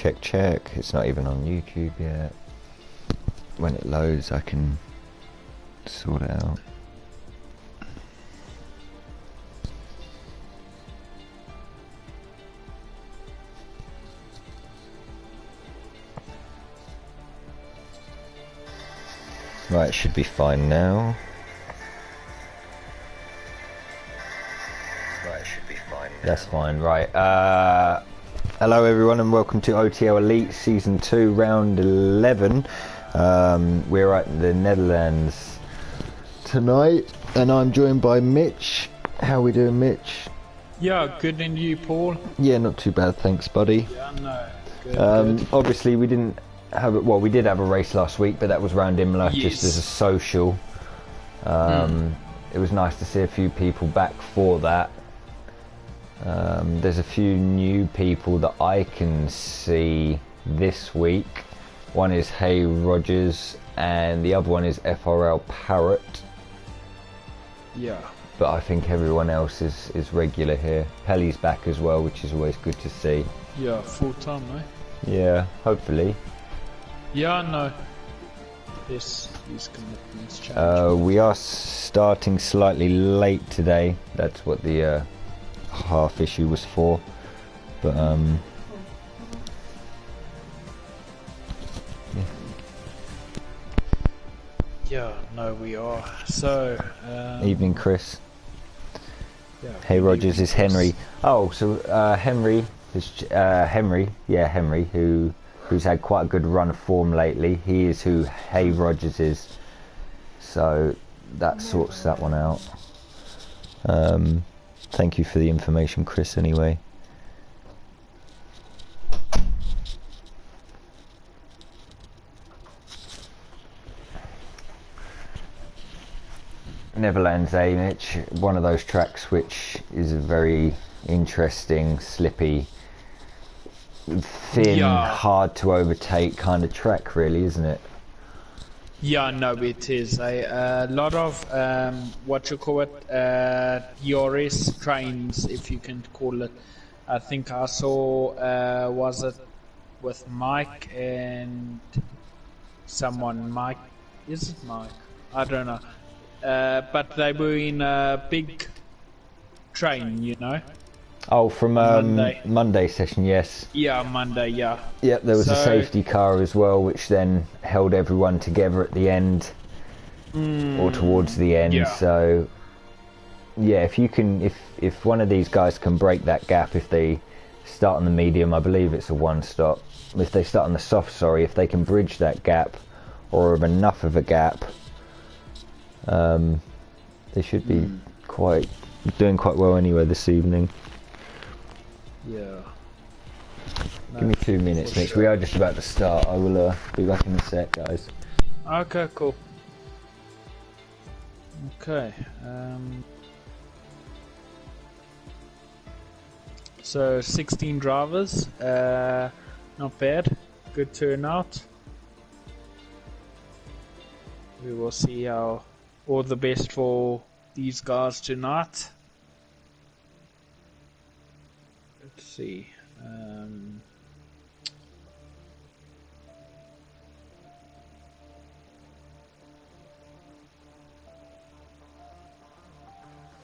check. It's not even on YouTube yet. When it loads, I can sort it out. Right, it should be fine now. That's fine, right. Hello everyone and welcome to OTL Elite Season 2, Round 11. We're at the Netherlands tonight and I'm joined by Mitch. How are we doing, Mitch? Yeah, good, and you, Paul? Yeah, not too bad, thanks, buddy. Yeah, no, good. Obviously we didn't have it, well, we did have a race last week, but that was round Imola, yes, just as a social. It was nice to see a few people back for that. There's a few new people that I can see this week. One is Hey Rogers and the other one is FRL Parrot. Yeah. But I think everyone else is regular here. Pelly's back as well, which is always good to see. Yeah, full time, eh? Yeah, hopefully. Yeah, no. Yes, these commitments change. We are starting slightly late today. That's what the half issue was for. But yeah. Yeah, no, we are. So Evening, Chris. Yeah, Hey Rogers is Henry. Oh, so Henry is Henry, who's had quite a good run of form lately. He is who Hey Rogers is. So that sorts that one out. Thank you for the information, Chris, anyway. Netherlands, Mitch? One of those tracks which is a very interesting, slippy, thin, hard to overtake kind of track, really, isn't it? Yeah, no, it is a lot of what you call it, DRS trains, if you can call it. I think I saw was it with Mike and someone. Mike, is it Mike? I don't know. But they were in a big train, you know. Oh, from Monday session, yes. Yeah, Monday, yeah. Yeah, there was a safety car as well, which then held everyone together at the end, or towards the end. Yeah. So, yeah, if you can, if one of these guys can break that gap, if they start on the medium, I believe it's a one stop. If they start on the soft, sorry, if they can bridge that gap, or enough of a gap, they should be doing quite well anyway this evening. Yeah. Give me 2 minutes, Mitch. We are just about to start. I will be back in a sec, guys. Okay, cool. Okay. So 16 drivers. Not bad. Good turnout. We will see how all the best for these guys tonight. Let's see.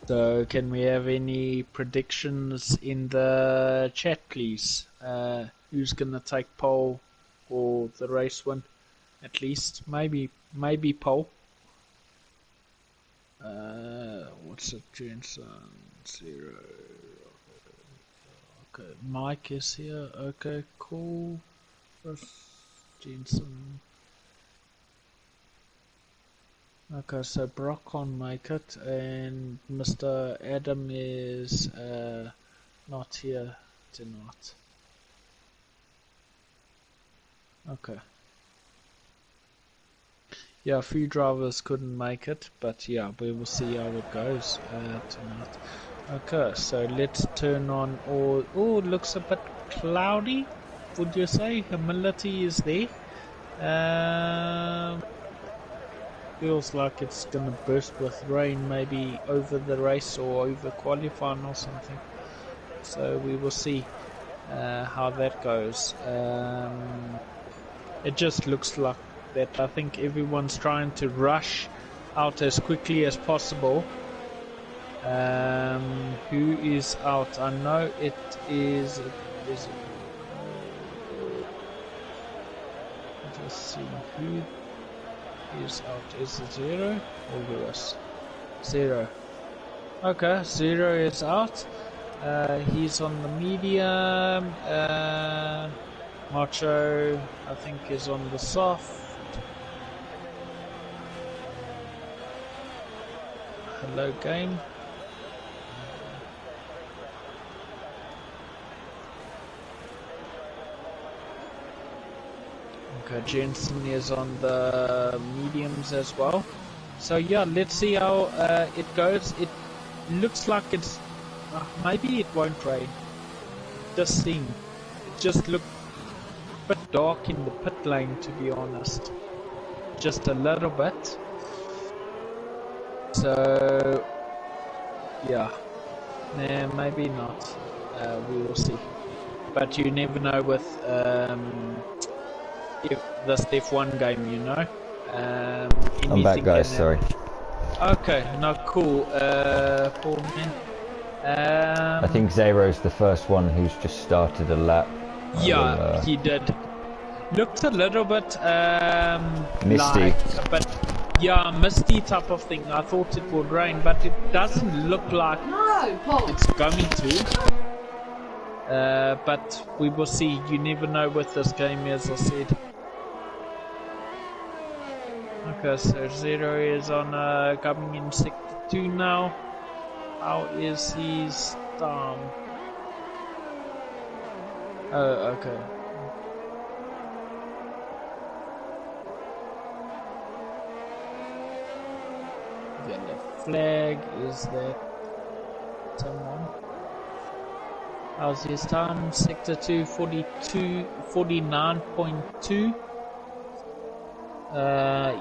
So can we have any predictions in the chat, please? Who's gonna take pole for the race win? At least maybe pole. What's it, Jensen? 0. Okay, Mike is here. Okay, cool. Jensen. Okay, so Brock can't make it, and Mr. Adam is not here tonight. Okay. Yeah, a few drivers couldn't make it, but yeah, we will see how it goes tonight. Okay, so let's turn on all. Oh, it looks a bit cloudy, would you say? Humidity is there. Feels like it's gonna burst with rain, maybe over the race or over qualifying or something. So we will see. how that goes. It just looks like that. I think everyone's trying to rush out as quickly as possible. Who is out? I know it is. Just see who is out. Is it Zero or Lewis? Zero. Okay, Zero is out. He's on the medium. Macho, I think, is on the soft. Hello, game. Okay, Jensen is on the mediums as well. So yeah, let's see how it goes. It looks like it's maybe it won't rain. Just seeing, it just looked a bit dark in the pit lane, to be honest. Just a little bit. So yeah, nah, maybe not. We will see. But you never know with if this F1 game, you know. I'm back, guys. Sorry. Okay, no, cool. Paul, man. I think Zero's the first one who's just started a lap. Yeah, he did. Looked a little bit misty, but yeah, misty type of thing. I thought it would rain, but it doesn't look like it's going to. But we will see. You never know with this game, as I said. Okay, so Zero is on coming in sector 2 now. How is his time? Oh, okay. Yellow flag, is that someone? How's his time? Sector 2, 49.2.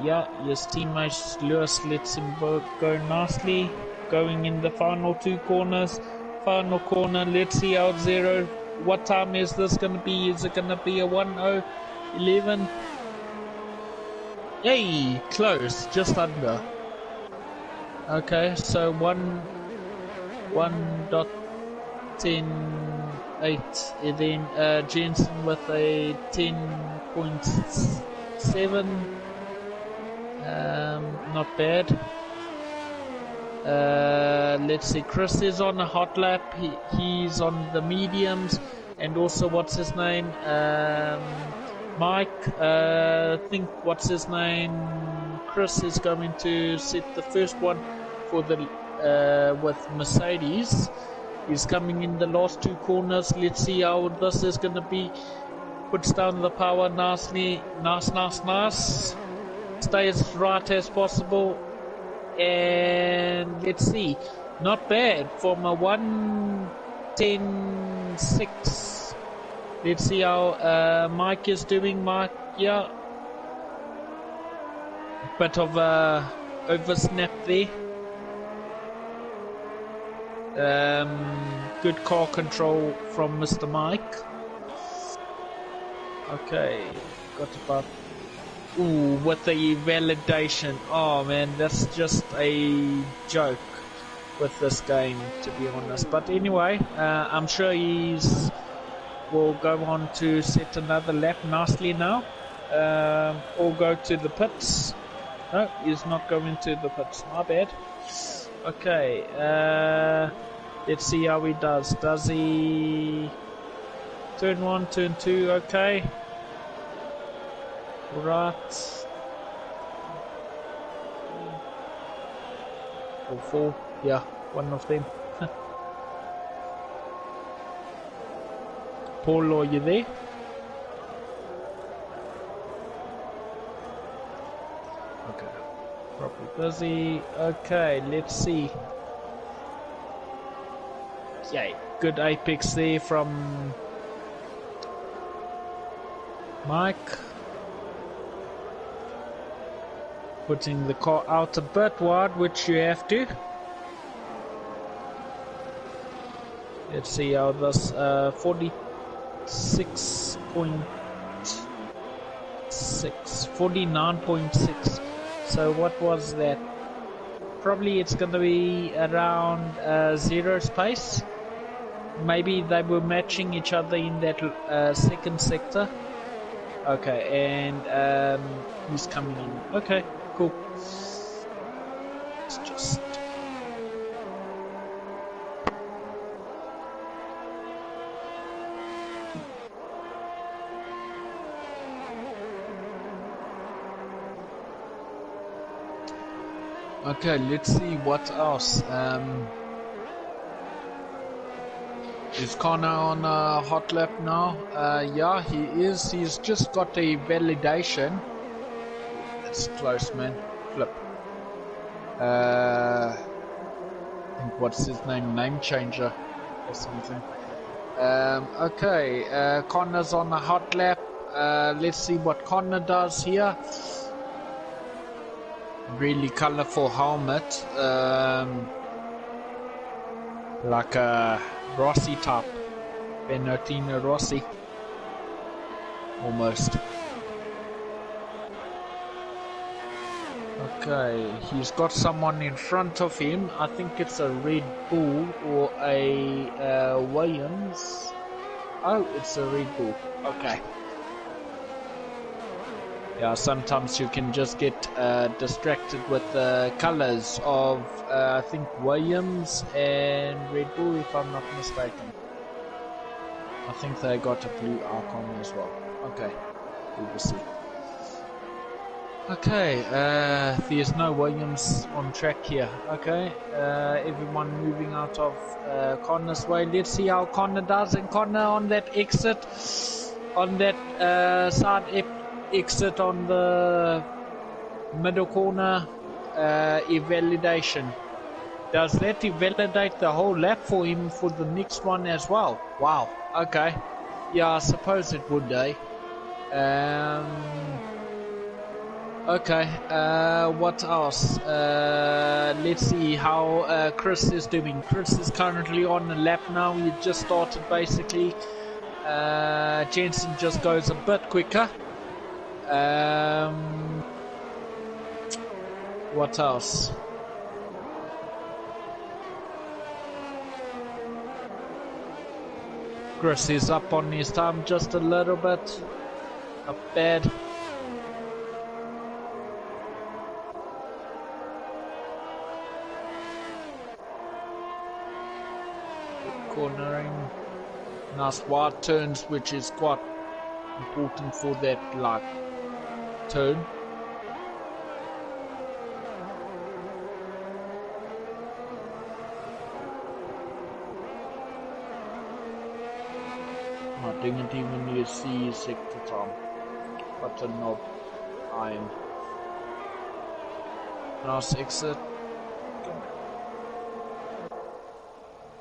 Yeah, his teammate Lewis lets him go nicely. Going in the final 2 corners. Final corner, let's see how Zero. What time is this going to be? Is it going to be a 1:11? Yay! Close, just under. Okay, so 1.1.10.8. And then Jensen with a 10.7. Not bad. Let's see, Chris is on a hot lap. He's on the mediums, and also what's his name? Mike. Think what's his name? Chris is going to set the first one for the with Mercedes. He's coming in the last 2 corners. Let's see how this is going to be. Puts down the power nicely. Nice. Stay as right as possible. And let's see. Not bad from a 1:10.6. Let's see how Mike is doing. Mike, yeah. Bit of a oversnap there. Good car control from Mr. Mike. Okay, got about. Ooh, with the validation. Oh man, that's just a joke with this game, to be honest. But anyway, I'm sure will go on to set another lap nicely now. Or go to the pits. No, he's not going to the pits. My bad. Okay, let's see how he does. Does he turn 1, turn 2? Okay. Right. Or 4. Yeah, one of them. Paul, are you there? Okay. Probably busy. Okay, let's see. Yay. Good apex there from Mike. Putting the car out a bit wide, which you have to. Let's see how this 40 49.6. So what was that? Probably it's going to be around 0 space. Maybe they were matching each other in that second sector. Okay, and he's coming in. Okay, cool. It's just... Okay, let's see what else. Is Connor on a hot lap now? Yeah, he is. He's just got a validation. That's close, man. Flip. I think what's his name? Name changer or something. Okay, Connor's on a hot lap. Let's see what Connor does here. Really colourful helmet. Like a Rossi type. Benotino Rossi. Almost. Okay, he's got someone in front of him. I think it's a Red Bull or a Williams. Oh, it's a Red Bull. Okay. Yeah, sometimes you can just get distracted with the colors of, I think, Williams and Red Bull, if I'm not mistaken. I think they got a blue icon as well. Okay, we will see. Okay, there's no Williams on track here. Okay, everyone moving out of Connor's way. Let's see how Connor does. And Connor on that exit, on that side exit on the middle corner, invalidation. Does that invalidate the whole lap for him for the next one as well? Wow, okay. Yeah, I suppose it would, eh? Okay, what else? Let's see how Chris is doing. Chris is currently on the lap now. He just started basically. Jensen just goes a bit quicker. What else? Chris is up on his time just a little bit. Not bad. Cornering. Nice wide turns, which is quite important for that like turn. I didn't even you see sector time. What a knob I am. Nice exit.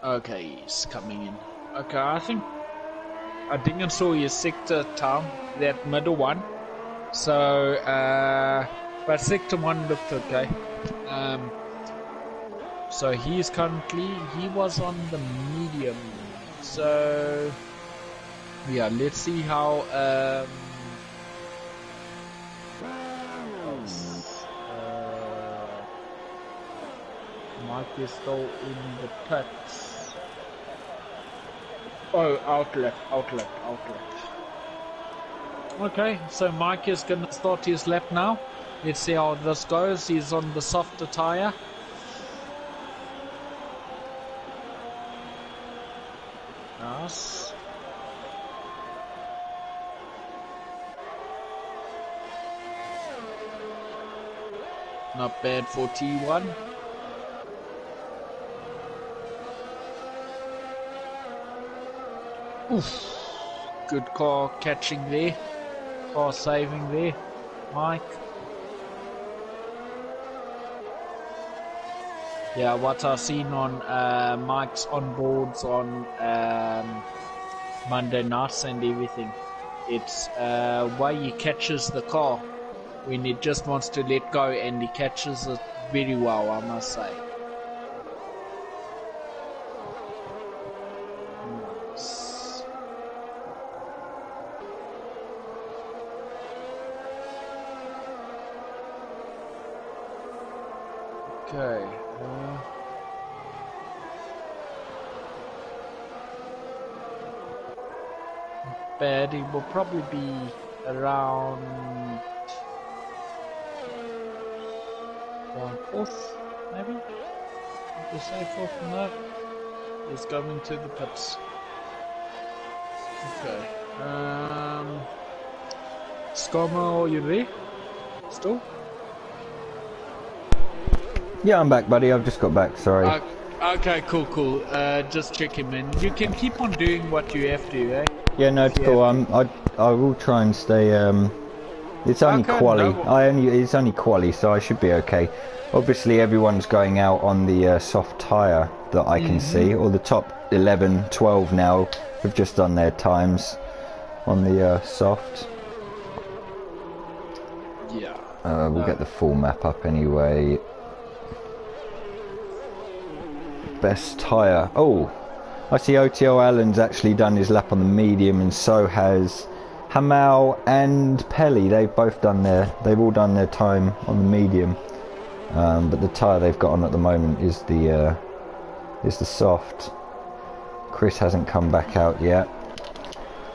Okay, he's coming in. Okay, I didn't saw his sector time, that middle one. So, but sector 1 looked okay. So he was on the medium. So, yeah, let's see how, Mike is still in the pits. Oh, outlet. Okay, so Mike is going to start his lap now. Let's see how this goes. He's on the softer tyre. Nice. Not bad for T1. Oof. Good car catching there. Car saving there. Mike. Yeah, what I've seen on Mike's onboards on Monday nights and everything. It's why he catches the car when he just wants to let go, and he catches it very well, I must say. Okay. But it will probably be around fourth, maybe. Would you say fourth? No. He's going to the pits. Okay. Skoma, are you there? Still? Yeah, I'm back, buddy. I've just got back. Sorry. Okay, cool. Just checking, man. You can keep on doing what you have to, eh? Yeah, no, it's cool. I will try and stay. It's only quali. It's only quali, so I should be okay. Obviously, everyone's going out on the soft tyre that I can see. All the top 11, 12 now have just done their times on the soft. Yeah. We'll get the full map up anyway. Best tyre. Oh, I see OTL Allen's actually done his lap on the medium, and so has Hamal and Pelly. They've all done their time on the medium. But the tyre they've got on at the moment is the soft. Chris hasn't come back out yet.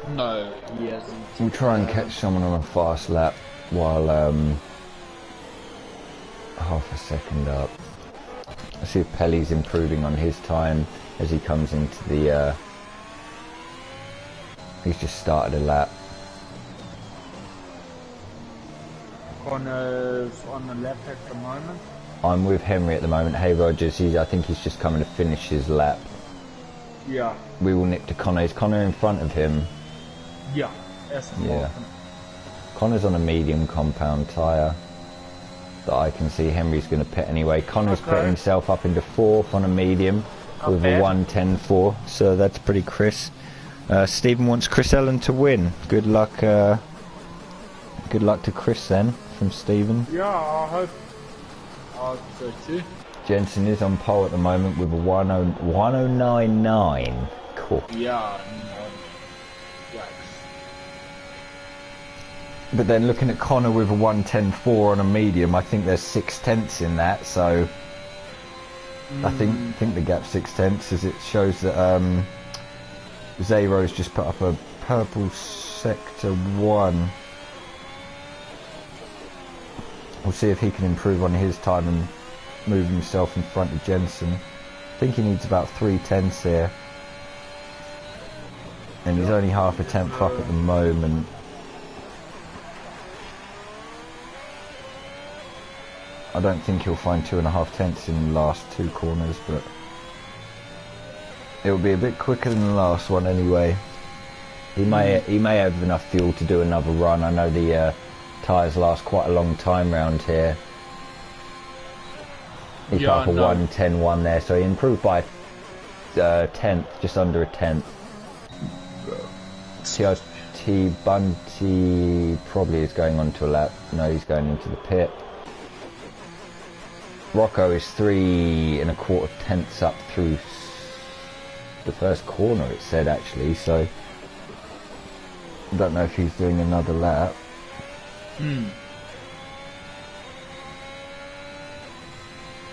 No, he hasn't. We'll try and catch someone on a fast lap while half a second up. I see if Pelly's improving on his time as he comes into the he's just started a lap. Connor's on the lap at the moment. I'm with Henry at the moment. Hey Rogers, I think he's just coming to finish his lap. Yeah. We will nick to Connor. Is Connor in front of him? Yeah. That's yeah. Connor's on a medium compound tyre that I can see. Henry's going to pit anyway. Connor's put himself up into fourth on a medium with a 1:10.4, so that's pretty Chris. Stephen wants Chris Ellen to win. Good luck. Good luck to Chris then, from Stephen. Yeah, I hope so too. Jensen is on pole at the moment with a 1:09.9. Cool. Yeah. But then looking at Connor with a 1:10.4 on a medium, I think there's 6/10 in that, so I think the gap's 6/10 as it shows that Zero's just put up a purple sector 1. We'll see if he can improve on his time and move himself in front of Jensen. I think he needs about 3/10 here. And he's only half a tenth up at the moment. I don't think he'll find 2.5 tenths in the last 2 corners, but it'll be a bit quicker than the last one anyway. He may have enough fuel to do another run. I know the tyres last quite a long time round here. He put up a 1:10.1 there, so he improved by a tenth, just under a tenth. TRT Bunty probably is going on to a lap. No, he's going into the pit. Rocco is 3.25 tenths up through the first corner, it said actually, so I don't know if he's doing another lap.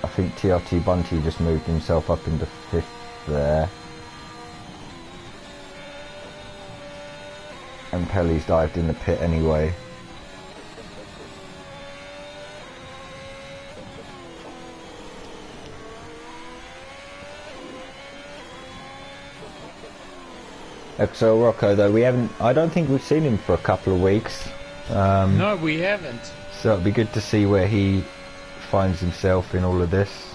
I think TRT Bunty just moved himself up into 5th there. And Pelly's dived in the pit anyway. XL Rocco though, I don't think we've seen him for a couple of weeks. No, we haven't. So it'd be good to see where he finds himself in all of this.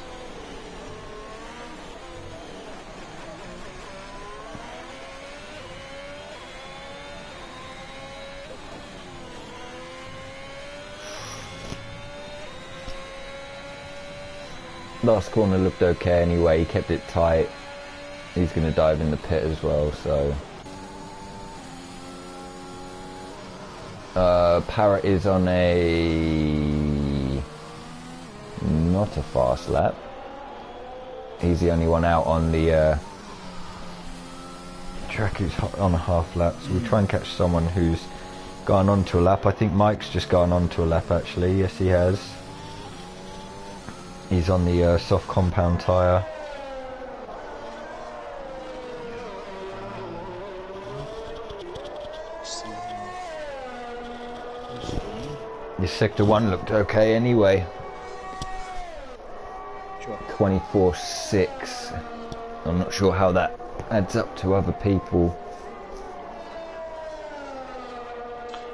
Last corner looked okay anyway, he kept it tight. He's going to dive in the pit as well, so... Parrot is on not a fast lap. He's the only one out on the track is on a half lap, so we'll try and catch someone who's gone on to a lap. I think Mike's just gone on to a lap actually, yes he has. He's on the soft compound tyre. Your sector 1 looked okay anyway. 24.6. I'm not sure how that adds up to other people.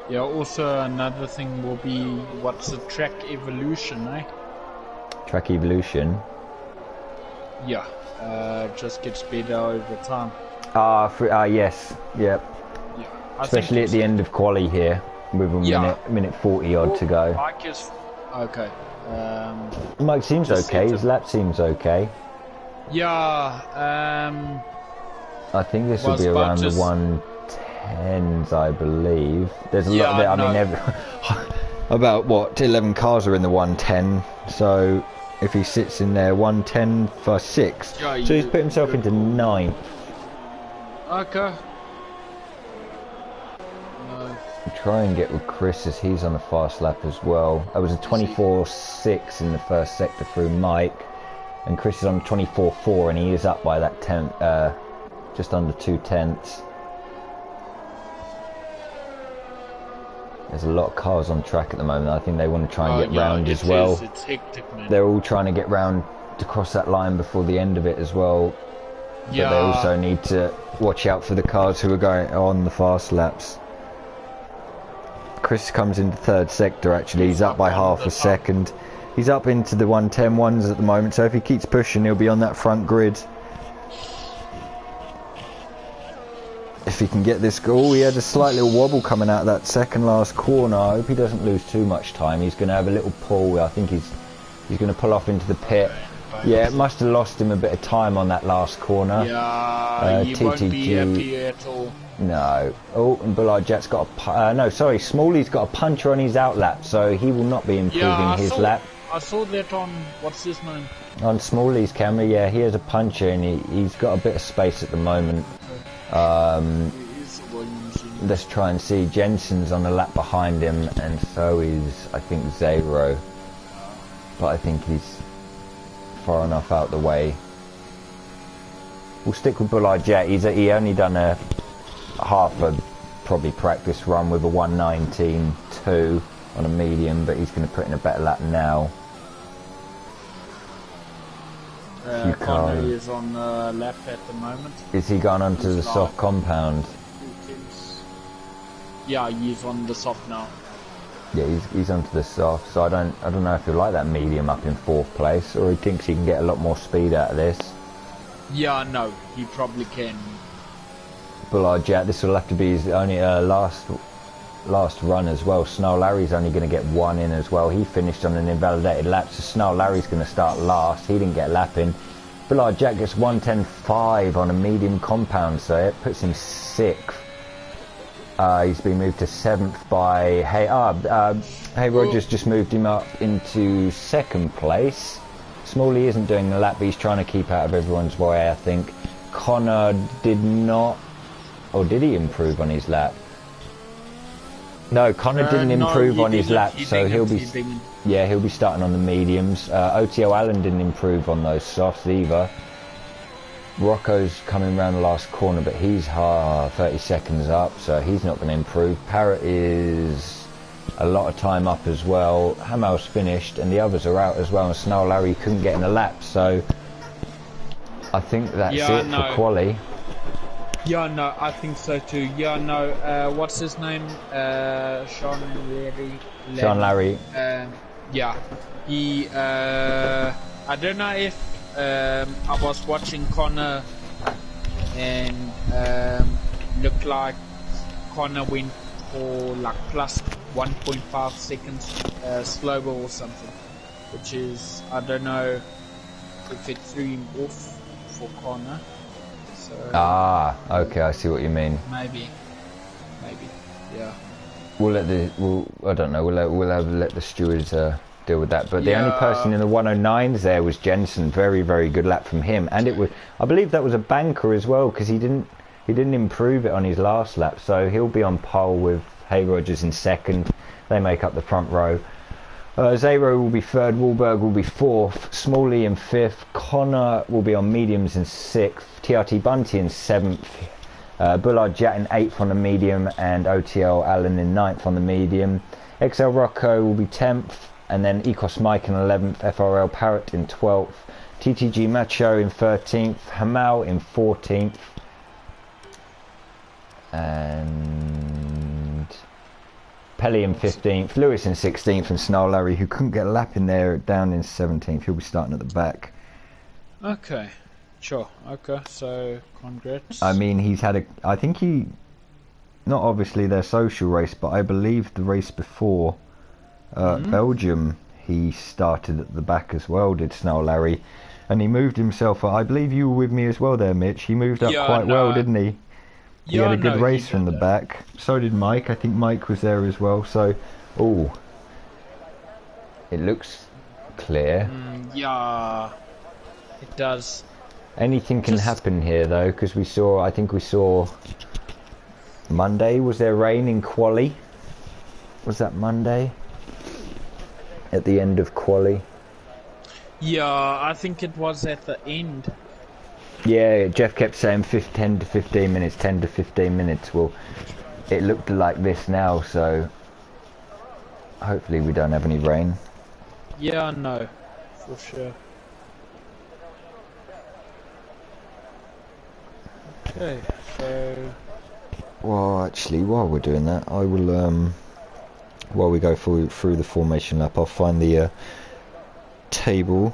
Yeah, also another thing will be what's the track evolution, eh? Track evolution? Yeah, just gets better over time. Yes, yep. Yeah, especially at the end of quali here, with a minute 40 odd to go. Mike is okay. Mike seems okay. His lap seems okay. Yeah. I think this will be around the 110s, I believe. There's a lot there. I mean, about what 11 cars are in the 110. So if he sits in there 110 for 6, so he's put himself into 9th. Okay. Try and get with Chris as he's on a fast lap as well. It was a 24.6 in the first sector through Mike, and Chris is on 24.4 and he is up by that just under 2/10. There's a lot of cars on track at the moment. I think they want to try and get round as well. It's hectic, man. They're all trying to get round to cross that line before the end of it as well. But they also need to watch out for the cars who are going on the fast laps. Chris comes into 3rd sector actually. He's up by half a second. He's up into the 110 ones at the moment, so if he keeps pushing he'll be on that front grid. If he can get this goal. He had a slight little wobble coming out of that second last corner. I hope he doesn't lose too much time. He's going to have a little pull. I think he's going to pull off into the pit. Yeah, it must have lost him a bit of time on that last corner. Yeah, he won't be happy at all. No. Oh, and Bullard Jet's got a... no, sorry, Smalley's got a puncher on his outlap, so he will not be improving his lap. I saw that on... what's his name? On Smalley's camera, yeah, he has a puncher and he's got a bit of space at the moment. Let's try and see. Jensen's on a lap behind him, and so is, I think, Zero. But I think he's far enough out the way. We'll stick with Bullard Jet. He only done a half a probably practice run with a 1:19.2 on a medium, but he's going to put in a better lap now. Connor is on the lap at the moment. Is he gone onto the soft compound? Yeah, he's on the soft now. Yeah, he's onto the soft, so I don't know if he'll like that medium up in 4th place, or he thinks he can get a lot more speed out of this. Yeah, no, he probably can. Bullard Jet, this will have to be his only last run as well. Snow Larry's only going to get 1 in as well. He finished on an invalidated lap, so Snow Larry's going to start last. He didn't get a lap in. Bullard Jet gets 1:10.5 on a medium compound, so it puts him 6th. He's been moved to 7th by Hey Rogers just moved him up into 2nd place. Smalley isn't doing the lap, but he's trying to keep out of everyone's way, I think. Connor did not, or did he improve on his lap? No, Connor didn't improve on his lap, so he'll be starting on the mediums. OTL Allen didn't improve on those softs either. Rocco's coming around the last corner, but he's 30 seconds up, so he's not going to improve. Parrot is a lot of time up as well. Hamel's finished, and the others are out as well, and Snow Larry couldn't get in the lap, so I think that's it for quali. Yeah, no, I think so too. Yeah, no, what's his name? Sean Larry. Yeah, he, I don't know if I was watching Connor and looked like Connor went for like plus 1.5 seconds slower or something, which is, I don't know if it threw him off for Connor. So okay, I see what you mean. Maybe, yeah. I don't know. We'll let the stewards deal with that. But the only person in the 109s there was Jensen. Very, very good lap from him, and it was, I believe that was a banker as well, because he didn't improve it on his last lap, so he'll be on pole with Hay Rogers in 2nd. They make up the front row. Zero will be third, Wahlberg will be fourth, Smalley in fifth, Connor will be on mediums in sixth, TRT Bunty in seventh, Bullard Jet in eighth on the medium, and OTL Allen in ninth on the medium. XL Rocco will be 10th, and then Ecos Mike in 11th, FRL Parrot in 12th, TTG Macho in 13th, Hamal in 14th, and Pelly in 15th, Lewis in 16th, and Snarl Larry, who couldn't get a lap in there, down in 17th. He'll be starting at the back. Okay, sure. Okay, so congrats. I mean, he's had I think he, not obviously their social race, but I believe the race before Belgium, he started at the back as well, did Snarl Larry. And he moved himself up. I believe you were with me as well there, Mitch. He moved up quite well, didn't he? He had a good race from the back. So did Mike. I think Mike was there as well. So, it looks clear. Yeah, it does. Anything can happen here, though, because I think we saw Monday. Was there rain in quali? Was that Monday? At the end of quali? Yeah, I think it was at the end. Yeah, Jeff kept saying 10 to 15 minutes, 10 to 15 minutes. Well, it looked like this now, so hopefully we don't have any rain. Yeah, no, for sure. Okay, so... Well, actually, while we're doing that, I will, while we go through the formation lap, I'll find the table.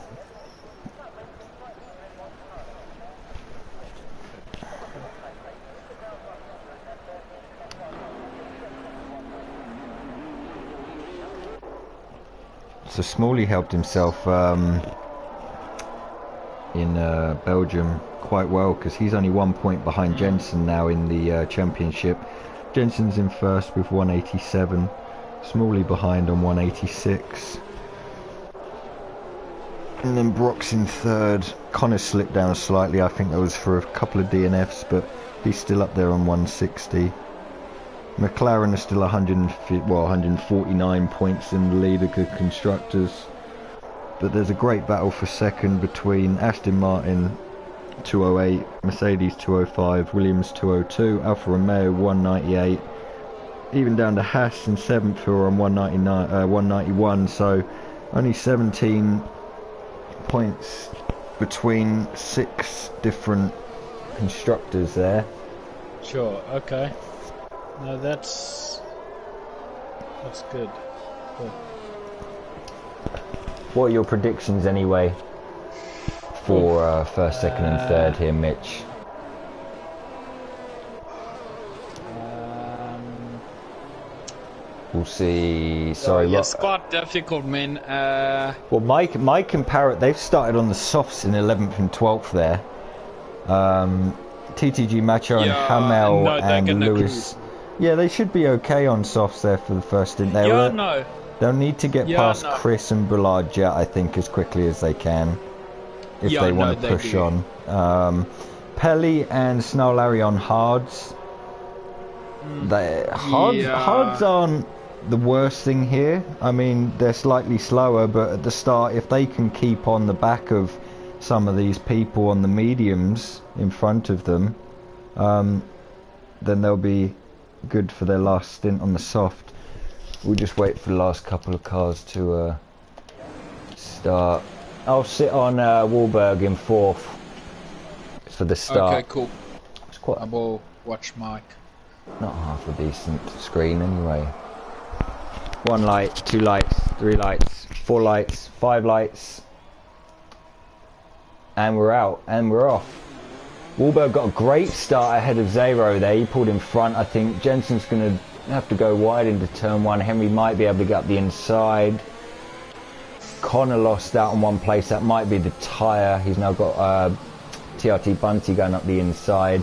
So Smalley helped himself in Belgium quite well, because he's only 1 point behind Jensen now in the championship. Jensen's in first with 187, Smalley behind on 186, and then Brock's in third. Connor slipped down slightly, I think that was for a couple of DNFs, but he's still up there on 160. McLaren are still 149 points in the lead of good constructors, but there's a great battle for second between Aston Martin 208, Mercedes 205, Williams 202, Alfa Romeo 198, even down to Haas in seventh, who are on 191. So only 17 points between 6 different constructors there. Sure, okay. No, that's good. Cool. What are your predictions anyway for first, second and third here, Mitch? We'll see. Sorry, it's quite difficult, man. Well, Mike and Parrot, they've started on the softs in 11th and 12th there. TTG Macho and Hamel and Lewis. Yeah, they should be okay on softs there for the first stint. They'll need to get past Chris and Bullard Jet, I think, as quickly as they can, if they want to push on. Pelly and Snarl Larry on hards. Hards aren't the worst thing here. I mean, they're slightly slower, but at the start, if they can keep on the back of some of these people on the mediums in front of them, then they'll be good for their last stint on the soft. We'll just wait for the last couple of cars to start. I'll sit on Wahlberg in fourth for the start. Okay, cool. I will watch Mike. Not half a decent screen anyway. 1 light, 2 lights, 3 lights, 4 lights, 5 lights, and we're out, and we're off. Wahlberg got a great start ahead of Zero there. He pulled in front. I think Jensen's going to have to go wide into turn 1. Henry might be able to get up the inside. Connor lost out on one place. That might be the tyre. He's now got TRT Bunty going up the inside.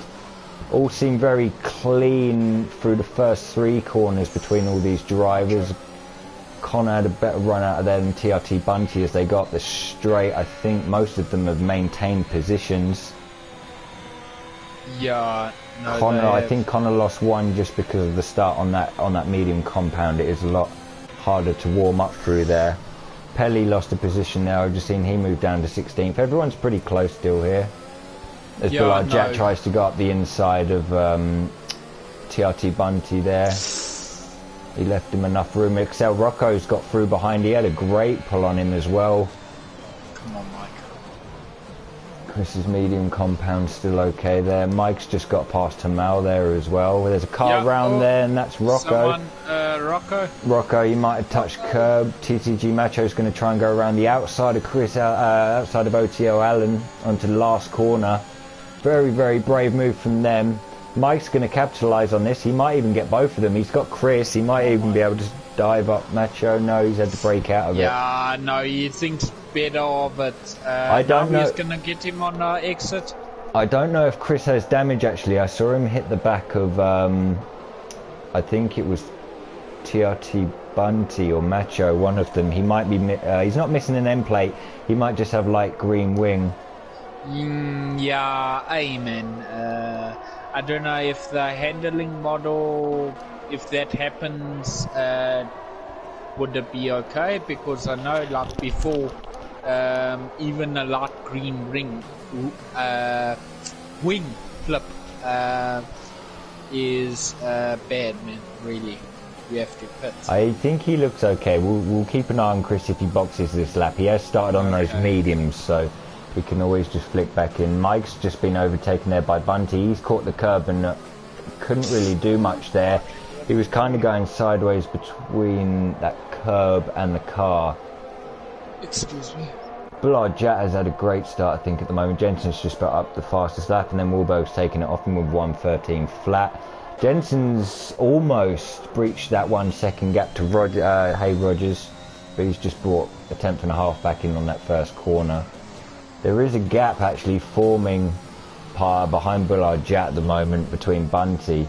All seemed very clean through the first 3 corners between all these drivers. Connor had a better run out of there than TRT Bunty as they got up the straight. I think most of them have maintained positions. Yeah, no, Connor, I think Connor lost 1 just because of the start on that medium compound. It is a lot harder to warm up through there. Pelly lost a position there. I've just seen he moved down to 16th. Everyone's pretty close still here. As Bullard Jack tries to go up the inside of TRT Bunty there. He left him enough room. Excel Rocco's got through behind. He had a great pull on him as well. Come on, Mike. Chris's medium compound still okay there. Mike's just got past Hamal there as well. There's a car round there, and that's Rocco. Rocco, he might have touched curb. TTG Macho's going to try and go around the outside of Chris, outside of OTL Allen onto the last corner. Very, very brave move from them. Mike's going to capitalise on this. He might even get both of them. He's got Chris. He might even be able to dive up Macho. No, he's had to break out of it. Yeah, no, he thinks better of it. I don't know. He's going to get him on exit. I don't know if Chris has damage, actually. I saw him hit the back of, I think it was TRT Bunty or Macho, one of them. He might be, he's not missing an end plate. He might just have light green wing. Yeah, amen. I don't know if the handling model, if that happens, would it be okay? Because I know, like before, even a light green wing flip is bad, man. Really, you have to pit. I think he looks okay. We'll keep an eye on Chris if he boxes this lap. He has started on those mediums, so we can always just flick back in. Mike's just been overtaken there by Bunty. He's caught the curb and couldn't really do much there. He was kind of going sideways between that curb and the car. Excuse me. Bullard Jat has had a great start, I think, at the moment. Jensen's just put up the fastest lap, and then Wahlberg's taken it off him with 1:13 flat. Jensen's almost breached that 1 second gap to Rogers, but he's just brought a tenth and a half back in on that first corner. There is a gap actually forming behind Bullard Jat at the moment between Bunty.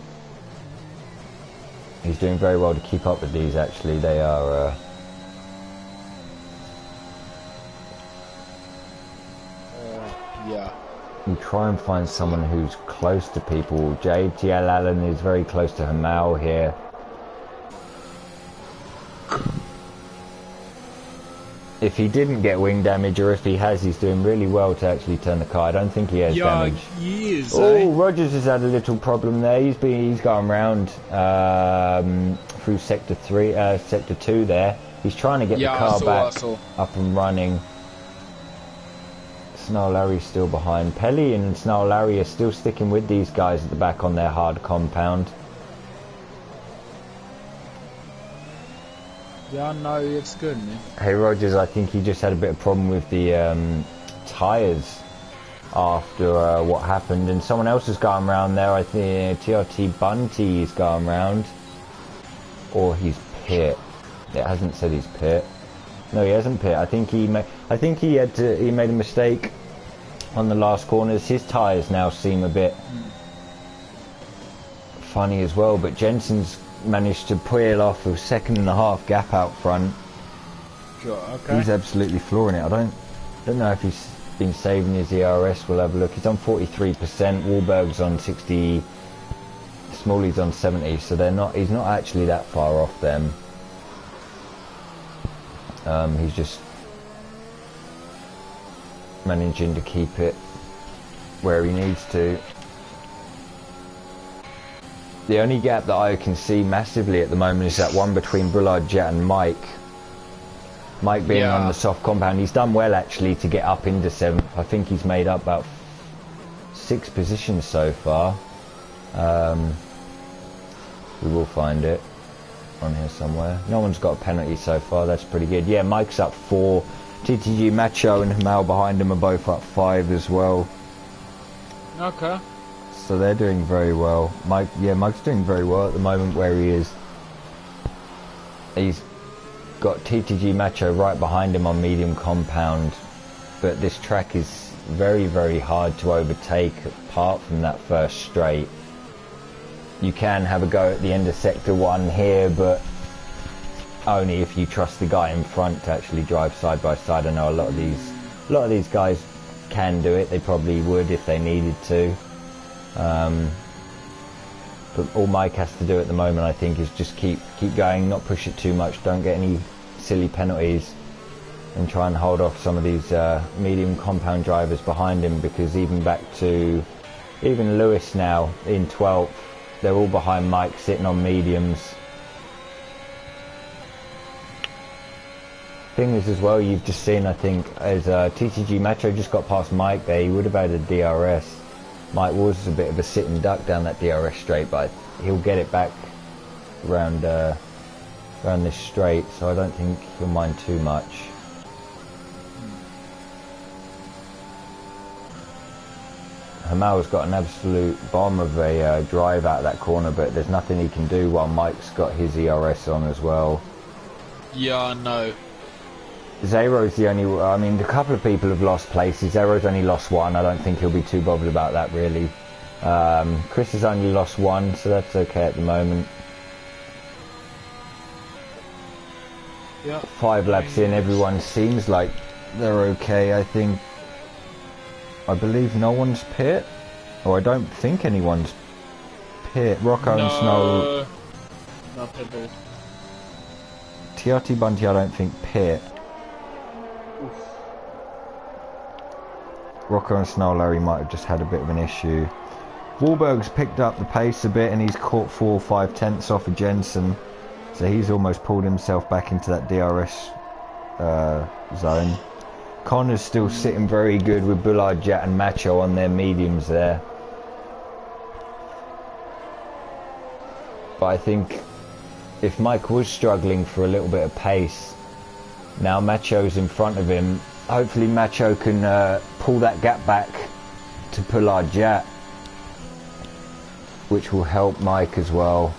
He's doing very well to keep up with these, actually. They are... yeah. You try and find someone who's close to people. JTL Allen is very close to Hamal here. If he didn't get wing damage, or if he has, he's doing really well to actually turn the car. I don't think he has damage. He is, Rogers has had a little problem there. He's gone round through sector 2 there. He's trying to get the car back up and running. Snarl Larry's still behind. Pelly and Snarl Larry are still sticking with these guys at the back on their hard compound. Yeah, no, it's good, man. Hey Rogers, I think he just had a bit of problem with the tyres after what happened, and someone else has gone round there. I think TRT Bunty is gone round, or he's pit. It hasn't said he's pit. No, he hasn't pit. I think he made a mistake on the last corners. His tyres now seem a bit funny as well, but Jensen's managed to peel off a 1.5 second gap out front. Sure, okay. He's absolutely flooring it. I don't know if he's been saving his ERS. We'll have a look. He's on 43%. Wahlberg's on 60. Smalley's on 70. So he's not actually that far off them. He's just managing to keep it where he needs to. The only gap that I can see massively at the moment is that one between Bullard Jet and Mike. Mike being on the soft compound. He's done well actually to get up into 7th. I think he's made up about 6 positions so far. We will find it on here somewhere. No one's got a penalty so far. That's pretty good. Yeah, Mike's up 4. TTG Macho and Hamal behind him are both up 5 as well. Okay. So they're doing very well. Mike's doing very well at the moment where he is. He's got TTG Macho right behind him on medium compound, but this track is very, very hard to overtake apart from that first straight. You can have a go at the end of sector 1 here, but only if you trust the guy in front to actually drive side by side. I know a lot of these guys can do it. They probably would if they needed to. But all Mike has to do at the moment, I think, is just keep going, not push it too much, don't get any silly penalties, and try and hold off some of these medium compound drivers behind him, because even Lewis now in 12th, they're all behind Mike sitting on mediums. Thing is as well, you've just seen, I think, as TTG Macho just got past Mike there, he would have had a DRS. Mike was a bit of a sitting duck down that DRS straight, but he'll get it back around this straight, so I don't think he'll mind too much. Hamal's got an absolute bomb of a drive out of that corner, but there's nothing he can do while Mike's got his ERS on as well. Yeah, I know. Zero's the only... I mean, a couple of people have lost places. Zero's only lost one. I don't think he'll be too bothered about that, really. Chris has only lost one, so that's okay at the moment. Yeah. 5 laps in, everyone seems like they're okay, I think. I believe no one's pit, or I don't think anyone's pit. Rocco and Snow... Not at all. Tiati Bunty, I don't think pit. Rocco and Snow Larry might have just had a bit of an issue. Wahlberg's picked up the pace a bit and he's caught 4 or 5 tenths off of Jensen, so he's almost pulled himself back into that DRS zone. Connor's still sitting very good with Bullard, Jet and Macho on their mediums there. But I think if Mike was struggling for a little bit of pace, now Macho's in front of him, hopefully Macho can pull that gap back to Bullard, Jet, which will help Mike as well.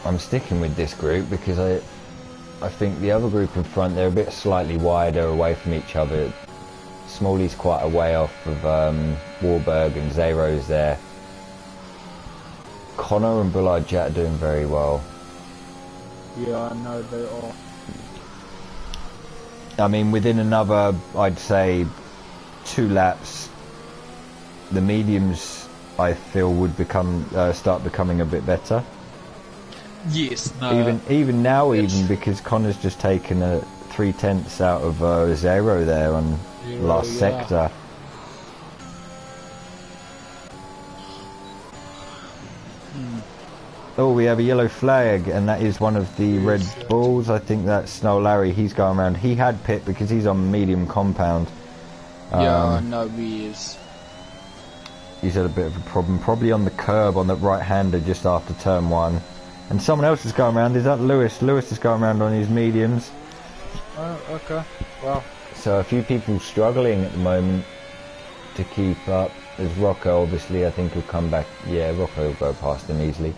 I'm sticking with this group because I think the other group in front, they're a bit slightly wider away from each other. Smalley's quite a way off of Warburg and Zero's there. Connor and Bullard Jet are doing very well. Yeah, I know they are. I mean, within another, I'd say, 2 laps, the mediums, I feel, would start becoming a bit better. Yes, no. Even now, because Connor's just taken 3 tenths out of Zero there on last sector. Oh, we have a yellow flag, and that is one of the Red Bulls. I think that's Snow Larry. He's going around. He had pit because he's on medium compound. Yeah, no, he is. He's had a bit of a problem, probably on the curb on the right-hander just after turn 1. And someone else is going around. Is that Lewis? Lewis is going around on his mediums. Oh, okay. Well. So a few people struggling at the moment to keep up. There's Rocco, obviously. I think he'll come back. Yeah, Rocco will go past him easily.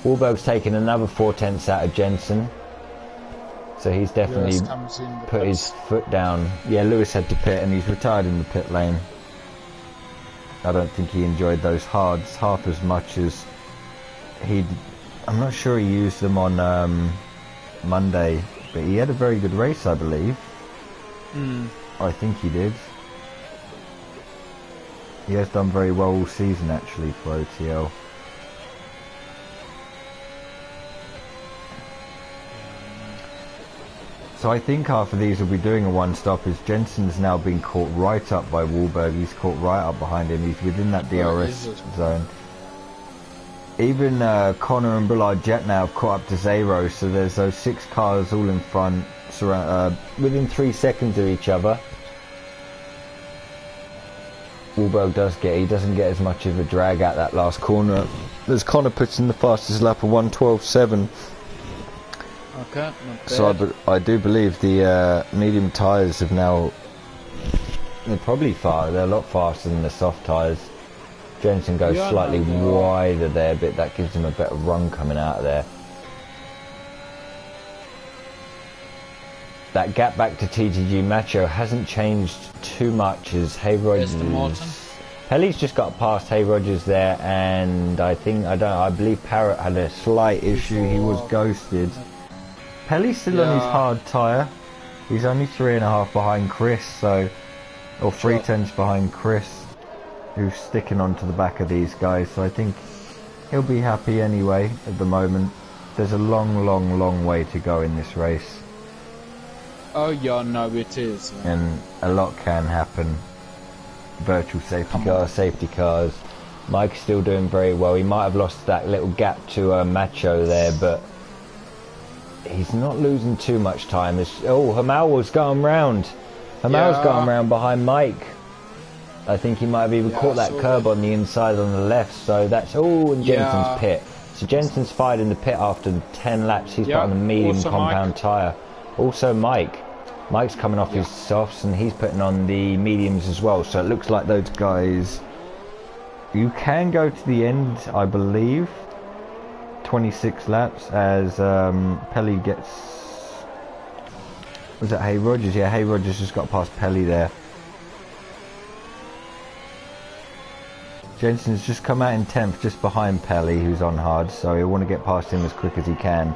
Wahlberg's taken another 4 tenths out of Jensen. So he's definitely put his foot down. Yeah, Lewis had to pit and he's retired in the pit lane. I don't think he enjoyed those hards half as much as he... I'm not sure he used them on Monday, but he had a very good race, I believe. I think he did. He has done very well all season, actually, for OTL. So I think half of these will be doing a one-stop, as Jensen's now been caught right up by Wahlberg. He's caught right up behind him. He's within that DRS zone. Even Connor and Bullard Jet now have caught up to Zero, so there's those 6 cars all in front, within 3 seconds of each other. Wahlberg doesn't get as much of a drag out that last corner, as Connor puts in the fastest lap of 1:12.7. Okay, not bad. So I do believe the medium tyres have now, they're a lot faster than the soft tyres. Jensen goes slightly wider there, but that gives him a better run coming out of there. That gap back to TTG Macho hasn't changed too much, as Hay Rogers... Pelly's just got past Hay Rogers there, and I believe Parrott had a slight issue. He was ghosted. Pelly's still on his hard tyre. He's only 3.5 behind Chris, or 3 tenths behind Chris, who's sticking onto the back of these guys, so I think he'll be happy anyway at the moment. There's a long way to go in this race. Oh yeah, no, it is. And a lot can happen. Virtual safety cars. Mike's still doing very well. He might have lost that little gap to Macho there, but he's not losing too much time. Hamal's going round. Hamal's going round behind Mike. I think he might have even caught that curb on the inside on the left. So that's and Jensen's pit. So Jensen's fired in the pit after 10 laps. He's put on the medium compound tyre. Also Mike's coming off his softs and he's putting on the mediums as well. So it looks like those guys. You can go to the end, I believe. 26 laps as Pelly gets. Was it Hay Rogers? Yeah, Hay Rogers just got past Pelly there. Jensen's just come out in 10th, just behind Pelly, who's on hard, so he'll want to get past him as quick as he can.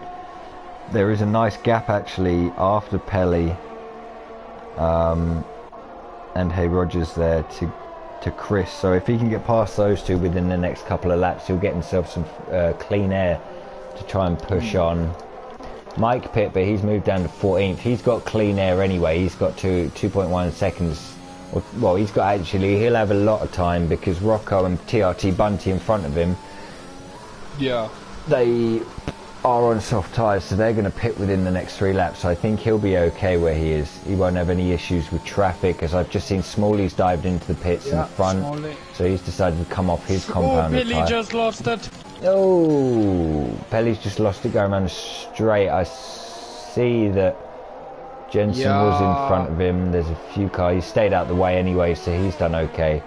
There is a nice gap actually after Pelly and Hay Rogers there to Chris, so if he can get past those two within the next couple of laps, he'll get himself some clean air to try and push on. Mike pit, but he's moved down to 14th. He's got clean air anyway. He's got 2.1 seconds. Well, he'll have a lot of time because Rocco and TRT Bunty in front of him. Yeah. They are on soft tyres, so they're going to pit within the next 3 laps. So I think he'll be okay where he is. He won't have any issues with traffic, as I've just seen Smalley's dived into the pits in front. Smalley. So he's decided to come off his compound tyre. Pelly just lost it. Oh, Pelly's just lost it going around straight. I see that Jensen was in front of him. There's a few cars. He stayed out the way anyway, so he's done okay.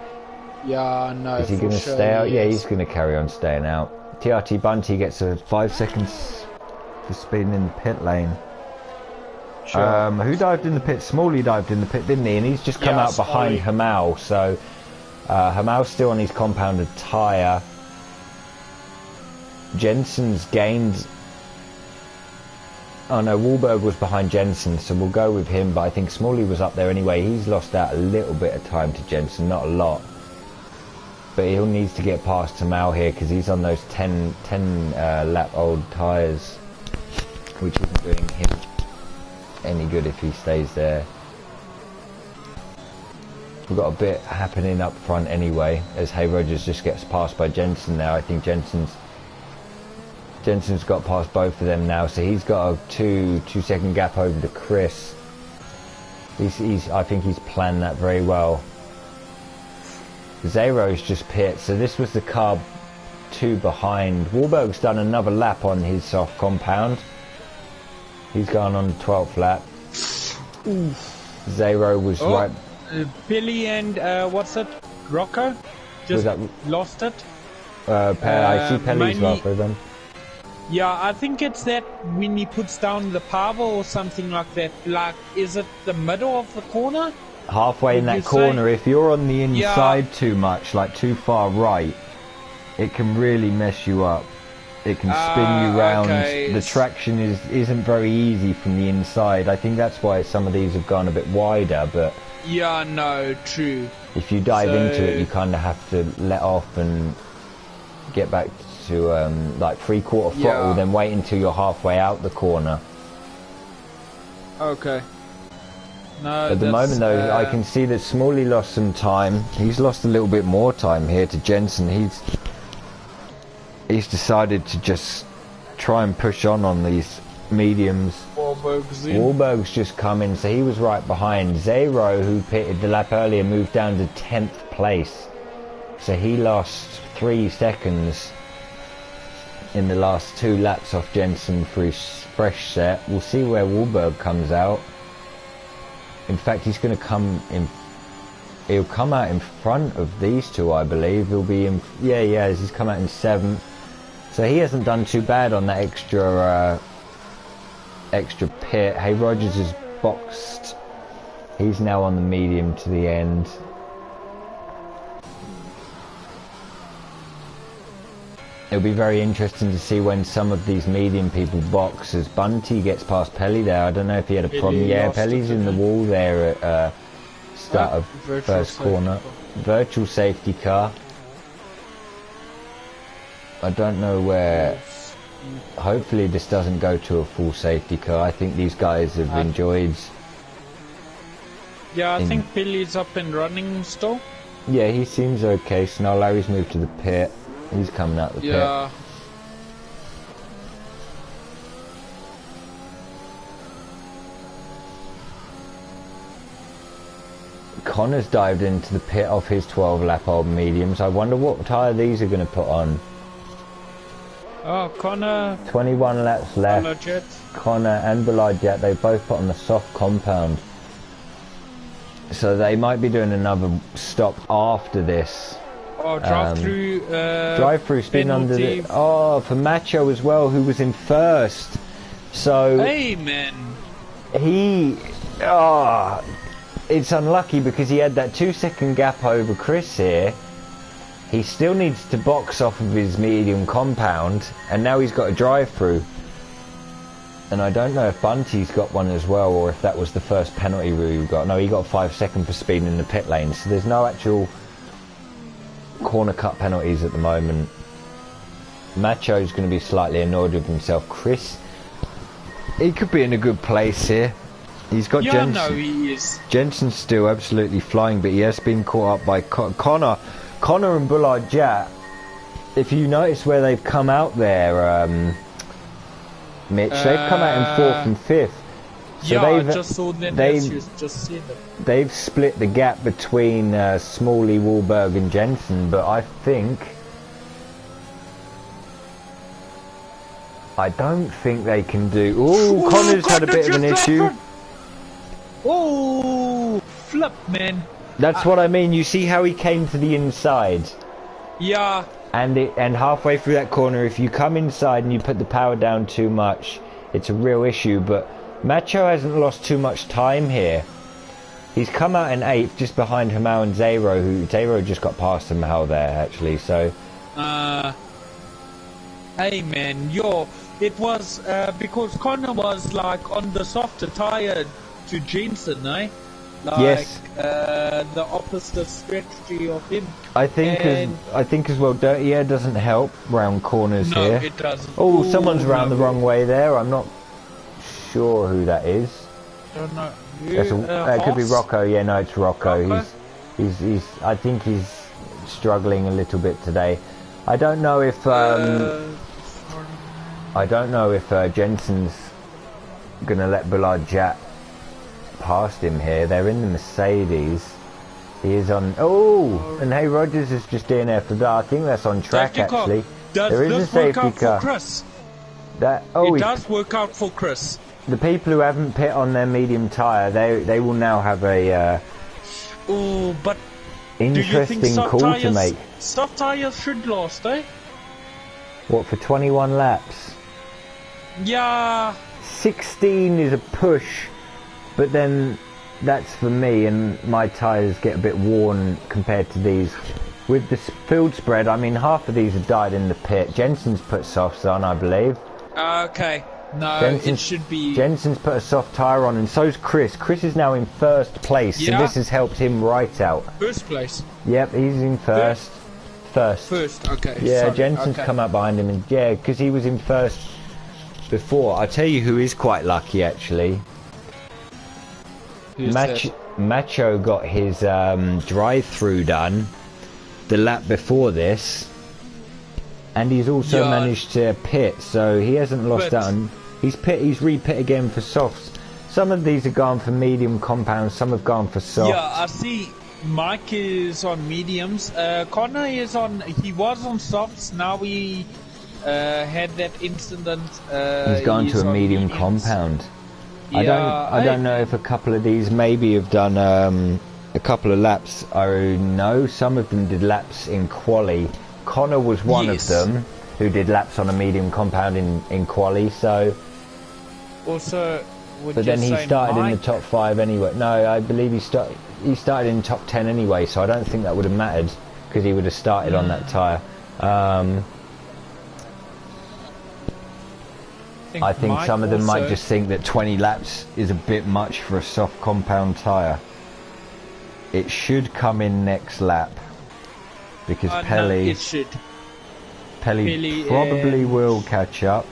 Yeah, no. Is he going to stay out? Yeah, he's going to carry on staying out. TRT Bunty gets a 5 seconds for speeding in the pit lane. Sure. Who dived in the pit? Smalley dived in the pit, didn't he? And he's just come out behind Hamal. So Hamal's still on his compounded tyre. Jensen's gained. Oh no, Wahlberg was behind Jensen, so we'll go with him, but I think Smalley was up there anyway. He's lost out a little bit of time to Jensen, not a lot. But he'll need to get past Hamal here because he's on those 10 lap old tyres, which isn't doing him any good if he stays there. We've got a bit happening up front anyway, as Hay Rogers just gets passed by Jensen now. I think Jensen's got past both of them now, so he's got a 2 second gap over to Chris. I think he's planned that very well. Zero's just pit, so this was the car 2 behind. Wahlberg's done another lap on his soft compound. He's gone on the 12th lap. Zero was right. Billy and what's it? Rocco just lost it. I see Pelly's after them. Yeah, I think it's that when he puts down the power or something like that. Like, is it the middle of the corner? Halfway in that corner, if you're on the inside too much, like too far right, it can really mess you up. It can spin you round. Okay. The traction isn't very easy from the inside. I think that's why some of these have gone a bit wider, but... Yeah, no, true. If you dive into it, you kind of have to let off and get back to like 3/4 throttle, then wait until you're halfway out the corner. Okay. No, at the moment though, I can see that Smalley lost some time. He's lost a little bit more time here to Jensen. He's decided to just try and push on these mediums. Wahlberg's just come in, so he was right behind. Zero, who pitted the lap earlier, moved down to 10th place. So he lost 3 seconds in the last 2 laps off Jensen for his fresh set. We'll see where Wahlberg comes out. In fact, he's going to come in. He'll come out in front of these two, I believe. He'll be in. Yeah, he's come out in 7th. So he hasn't done too bad on that extra pit. Hey, Rogers is boxed. He's now on the medium to the end. It'll be very interesting to see when some of these medium people box, as Bunty gets past Pelly there. I don't know if he had a problem. Yeah, Pelly's in the wall there at start of first corner. Virtual safety car. I don't know where hopefully this doesn't go to a full safety car. I think these guys have enjoyed. Yeah, I think Billy's up and running still. Yeah, he seems okay. So now Larry's moved to the pit. He's coming out the pit. Yeah. Connor's dived into the pit off his 12-lap old mediums. I wonder what tyre these are going to put on. Oh, Connor. 21 laps left. Jet. Connor and Ballard Jet, they both put on the soft compound. So they might be doing another stop after this. Oh, drive-through. Drive-through spin under the... Oh, for Macho as well, who was in first. So... Hey, man. He... Oh... It's unlucky because he had that 2-second gap over Chris here. He still needs to box off of his medium compound, and now he's got a drive-through. And I don't know if Bunty's got one as well, or if that was the first penalty rule he got. No, he got 5 seconds for speeding in the pit lane, so there's no actual corner cut penalties at the moment. Macho's going to be slightly annoyed with himself. Chris, he could be in a good place here. He's got Jensen. No, he is. Jensen's still absolutely flying, but he has been caught up by Connor. Connor and Bullard Jat, if you notice where they've come out there, Mitch, they've come out in 4th and 5th. So yeah, they've, I just saw them. Just seen them. They've split the gap between Smalley, Wahlberg and Jensen, but I don't think they can do... Oh, Connor's had a bit of an issue. Oh, flip, man. That's what I mean. You see how he came to the inside? Yeah. And halfway through that corner, if you come inside and you put the power down too much, it's a real issue. But Macho hasn't lost too much time here. He's come out in 8th, just behind Hamau and Zero, who Zero just got past Hamau there, actually. So. Hey, man, it was because Connor was like on the softer tire to Jensen, eh? Like, yes. The opposite strategy of him. I think as well, dirty air doesn't help round corners no, here. No, it doesn't. Oh, someone's round the wrong way there. I'm not sure who that is. Don't know. It could be Rocco. Yeah, no, it's Rocco. He's. I think he's struggling a little bit today. I don't know if. Jensen's gonna let Bullard Jat past him here. They're in the Mercedes. He is on. Oh, and Hey Rogers is just in after that. I think that's on track actually. There is a safety car. Chris? It does work out for Chris. The people who haven't pit on their medium tyre, they will now have a. But interesting call to make. Soft tyres should last, eh? What, for 21 laps? Yeah. 16 is a push, but then that's for me, and my tyres get a bit worn compared to these. With the field spread, I mean, half of these have died in the pit. Jensen's put softs on, I believe. Okay. No, it should be... Jensen's put a soft tyre on, and so's Chris. Chris is now in first place, and this has helped him right out. First place? Yep, he's in first. First, okay. Yeah, sorry. Jensen's come up behind him, and yeah, because he was in first before. I'll tell you who is quite lucky, actually. Macho got his drive-through done the lap before this, and he's also managed to pit, so he hasn't lost out on. He's re-pit again for softs. Some of these have gone for medium compounds, some have gone for softs. Yeah, I see. Mike is on mediums. Connor is on. He was on softs. Now he had that incident. He's gone to a medium compound. Yeah, I don't know if a couple of these maybe have done a couple of laps. I know some of them did laps in quali. Connor was one of them who did laps on a medium compound in quali. So. Also. But then he started in the top 5 anyway. No, I believe he started in top 10 anyway, so I don't think that would have mattered because he would have started on that tyre. I think some of them might just think that 20 laps is a bit much for a soft compound tyre. It should come in next lap because Pelly probably will catch up.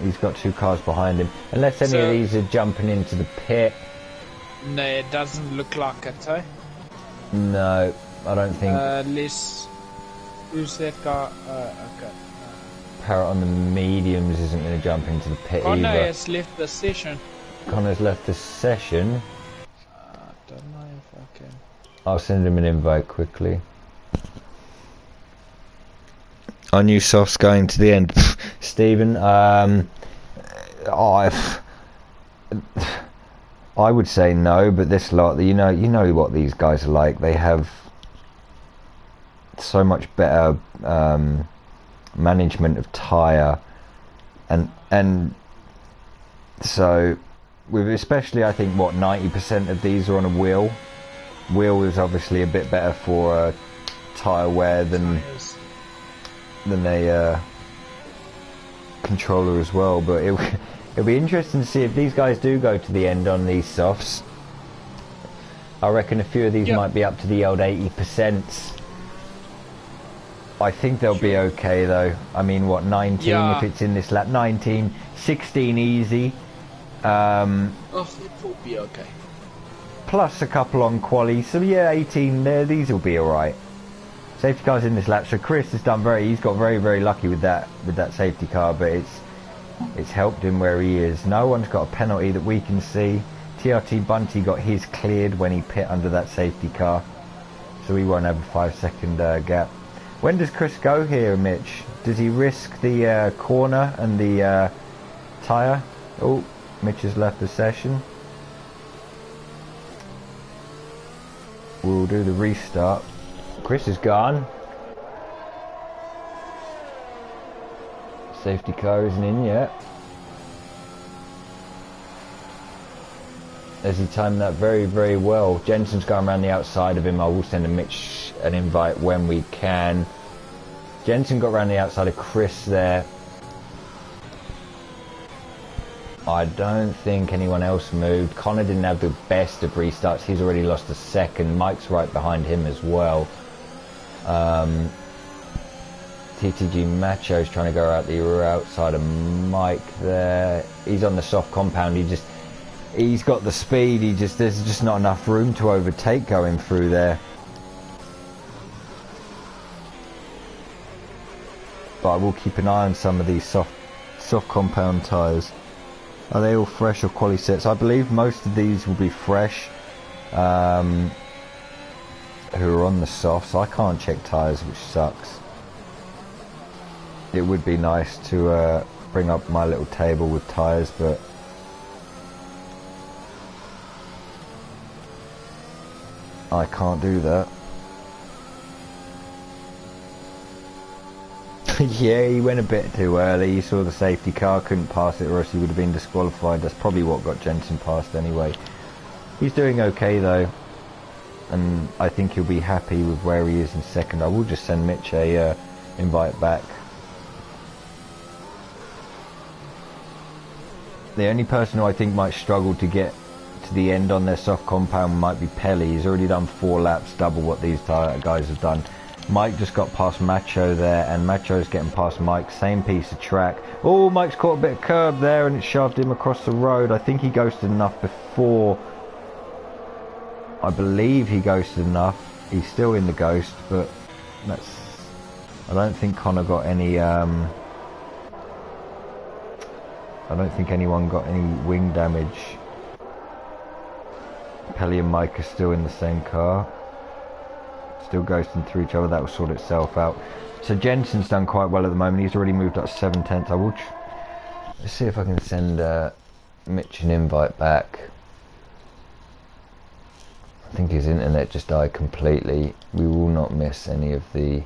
He's got 2 cars behind him. Unless any of these are jumping into the pit. No, it doesn't look like it, eh? No, I don't think. Who's that guy? Okay. Parrot on the mediums isn't going to jump into the pit Connor either. has left the session. Connor's left the session. I don't know if I can. I'll send him an invite quickly. Our new soft's going to the end. Stephen, I would say no, but this lot, you know what these guys are like. They have so much better management of tyre, and so with especially, I think, what 90% of these are on a wheel. Wheel is obviously a bit better for tyre wear than a controller as well, but it'll be interesting to see if these guys do go to the end on these softs. I reckon a few of these might be up to the old 80%. I think they'll be okay though. I mean, what, 19 if it's in this lap? 19, 16 easy. It will be okay. Plus a couple on quali, so yeah, 18 there. These will be alright. Safety car's in this lap, so Chris has done he's got very, very lucky with that safety car, but it's helped him where he is. No one's got a penalty that we can see. TRT Bunty got his cleared when he pit under that safety car, so he won't have a 5-second gap. When does Chris go here, Mitch? Does he risk the corner and the tyre? Oh, Mitch has left the session. We'll do the restart. Chris is gone. Safety car isn't in yet. As he timed that very, very well. Jensen's going around the outside of him. I will send a Mitch an invite when we can. Jensen got around the outside of Chris there. I don't think anyone else moved. Connor didn't have the best of restarts. He's already lost a second. Mike's right behind him as well. TTG Macho's trying to go out the outside of Mike there. He's on the soft compound. He's got the speed. There's just not enough room to overtake going through there. But I will keep an eye on some of these soft compound tyres. Are they all fresh or quali sets? I believe most of these will be fresh. Who are on the softs. I can't check tyres, which sucks. It would be nice to bring up my little table with tyres, but I can't do that. Yeah, he went a bit too early. He saw the safety car, couldn't pass it, or else he would have been disqualified. That's probably what got Jensen past anyway. He's doing okay though, and I think he'll be happy with where he is in second. I will just send Mitch a invite back. The only person who I think might struggle to get to the end on their soft compound might be Pelly. He's already done 4 laps, double what these guys have done. Mike just got past Macho there, and Macho's getting past Mike. Same piece of track. Oh, Mike's caught a bit of curb there, and it shoved him across the road. I think he ghosted enough before. I believe he ghosted enough. He's still in the ghost, but that's... I don't think Connor got any... I don't think anyone got any wing damage. Pelly and Mike are still in the same car. Still ghosting through each other. That will sort itself out. So Jensen's done quite well at the moment. He's already moved up 7/10. I will let's see if I can send Mitch an invite back. I think his internet just died completely. We will not miss any of the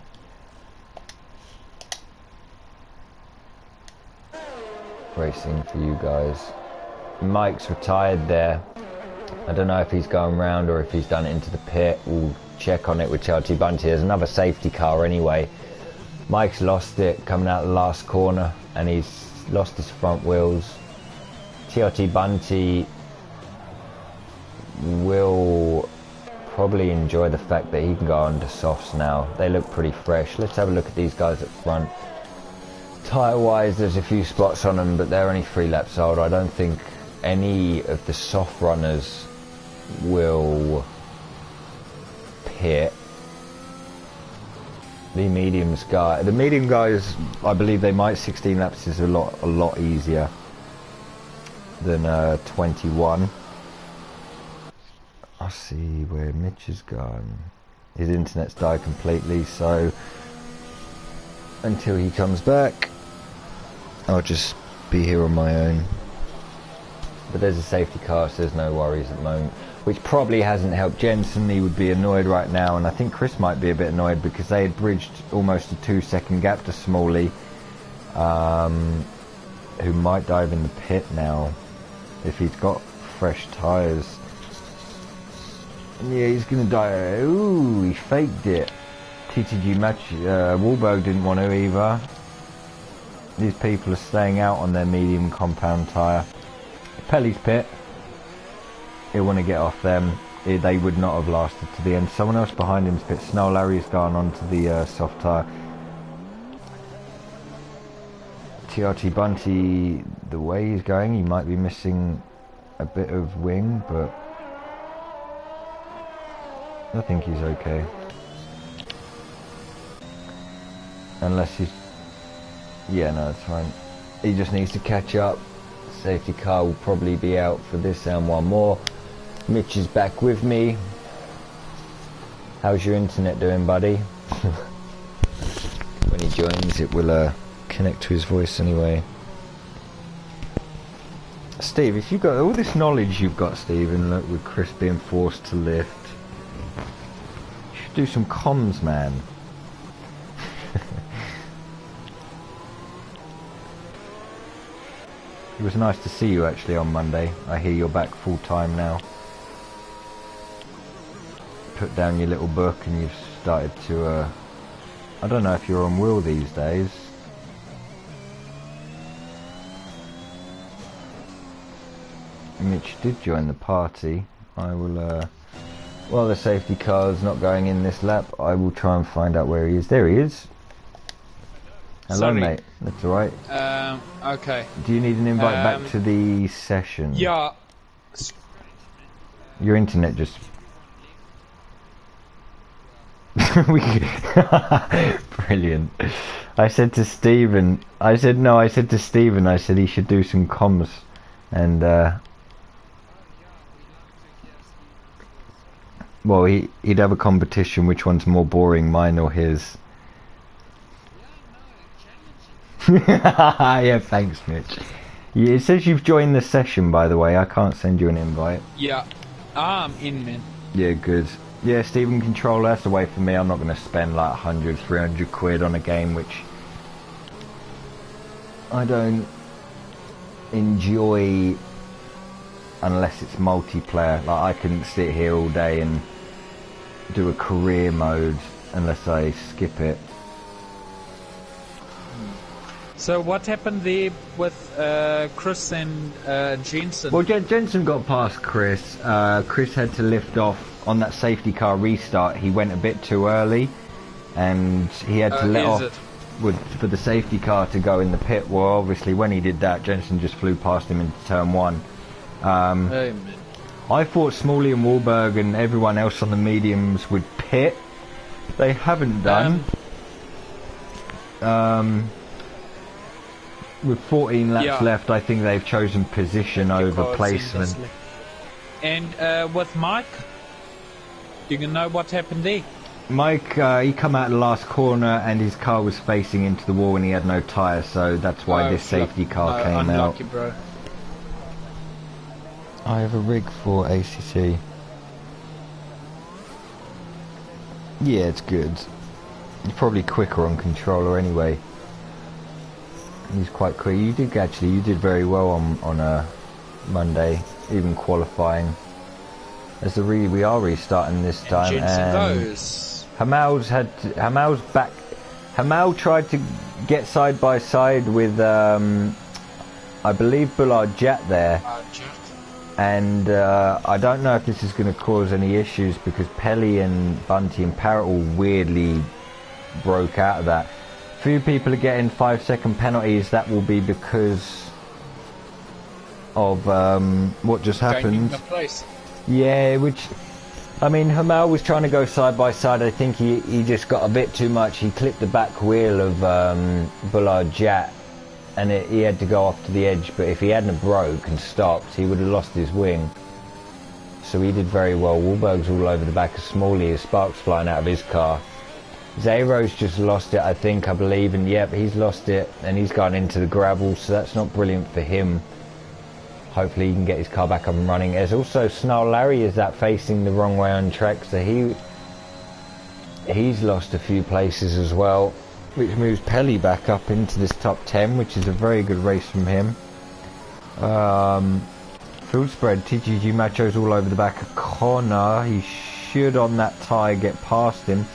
racing for you guys. Mike's retired there. I don't know if he's going round or if he's done it into the pit. We'll check on it with TRT Bunty. There's another safety car anyway. Mike's lost it coming out the last corner, and he's lost his front wheels. TRT Bunty will probably enjoy the fact that he can go on to softs now. They look pretty fresh. Let's have a look at these guys at front. Tyre-wise, there's a few spots on them, but they're only 3 laps old. I don't think any of the soft runners will pit. The medium guys, I believe they might. 16 laps is a lot easier than 21. I see where Mitch has gone. His internet's died completely, so until he comes back, I'll just be here on my own. But there's a safety car, so there's no worries at the moment, which probably hasn't helped Jensen. He would be annoyed right now, and I think Chris might be a bit annoyed because they had bridged almost a 2-second gap to Smalley, who might dive in the pit now if he's got fresh tyres. Yeah, he's gonna die. Ooh, he faked it. TTG match. Wahlberg didn't want to either. These people are staying out on their medium compound tyre. Pelly's pit. He'll want to get off them. They would not have lasted to the end. Someone else behind him's pit. Snow Larry's gone onto the soft tyre. TRT Bunty, the way he's going, he might be missing a bit of wing, but I think he's okay. Unless he's... yeah, no, it's fine. He just needs to catch up. Safety car will probably be out for this and one more. Mitch is back with me. How's your internet doing, buddy? When he joins, it will connect to his voice anyway. Steve, if you've got all this knowledge you've got, Stephen, look, with Chris being forced to lift, you should do some comms, man. It was nice to see you actually on Monday. I hear you're back full time now. Put down your little book and you've started to, I don't know if you're on wheel these days. Mitch did join the party. I will, while the safety car's not going in this lap, I will try and find out where he is. There he is. Hello, sorry, mate. That's alright. Okay. Do you need an invite back to the session? Yeah. Your internet just... Brilliant. I said to Stephen, I said he should do some comms, and well, he'd have a competition, which one's more boring, mine or his. Yeah, thanks, Mitch. Yeah, it says you've joined the session, by the way. I can't send you an invite. Yeah, I'm in, man. Yeah, good. Yeah, Stephen Controller, that's away from me. I'm not going to spend like 100, 300 quid on a game which I don't enjoy unless it's multiplayer. Like, I couldn't sit here all day and do a career mode unless I skip it. So what happened there with Chris and Jensen? Well, Jensen got past Chris. Chris had to lift off on that safety car restart. He went a bit too early, and he had to let off for the safety car to go in the pit. Well, obviously, when he did that, Jensen just flew past him into turn 1. I thought Smalley and Wahlberg and everyone else on the mediums would pit. They haven't done. With 14 laps left, I think they've chosen position over placement. And with Mike, do you know what happened there? Mike, he come out the last corner and his car was facing into the wall and he had no tyre, so that's why this safety car came unlucky, out. Bro. I have a rig for ACC. Yeah, it's good. It's probably quicker on controller anyway. He's quite quick. You did very well on Monday, even qualifying. As we are restarting this time, and goes. Hamal's back. Hamal tried to get side by side with I believe Bullard Jet there, And I don't know if this is going to cause any issues because Pelly and Bunty and Parrot all weirdly broke out of that. Few people are getting 5-second penalties. That will be because of what just happened. Yeah, which, I mean, Hamal was trying to go side by side. I think he just got a bit too much. He clipped the back wheel of Bullard Jat, and he had to go off to the edge. But if he hadn't broke and stopped, he would have lost his wing. So he did very well. Wahlberg's all over the back of Smalley. His sparks flying out of his car. Zero's just lost it, I believe, and yep, he's lost it, and he's gone into the gravel, so that's not brilliant for him. Hopefully he can get his car back up and running. There's also Snarl Larry is that facing the wrong way on track, so he's lost a few places as well, which moves Pelly back up into this top 10, which is a very good race from him. Field spread, TGG Macho's all over the back of Connor. He should on that tyre get past him.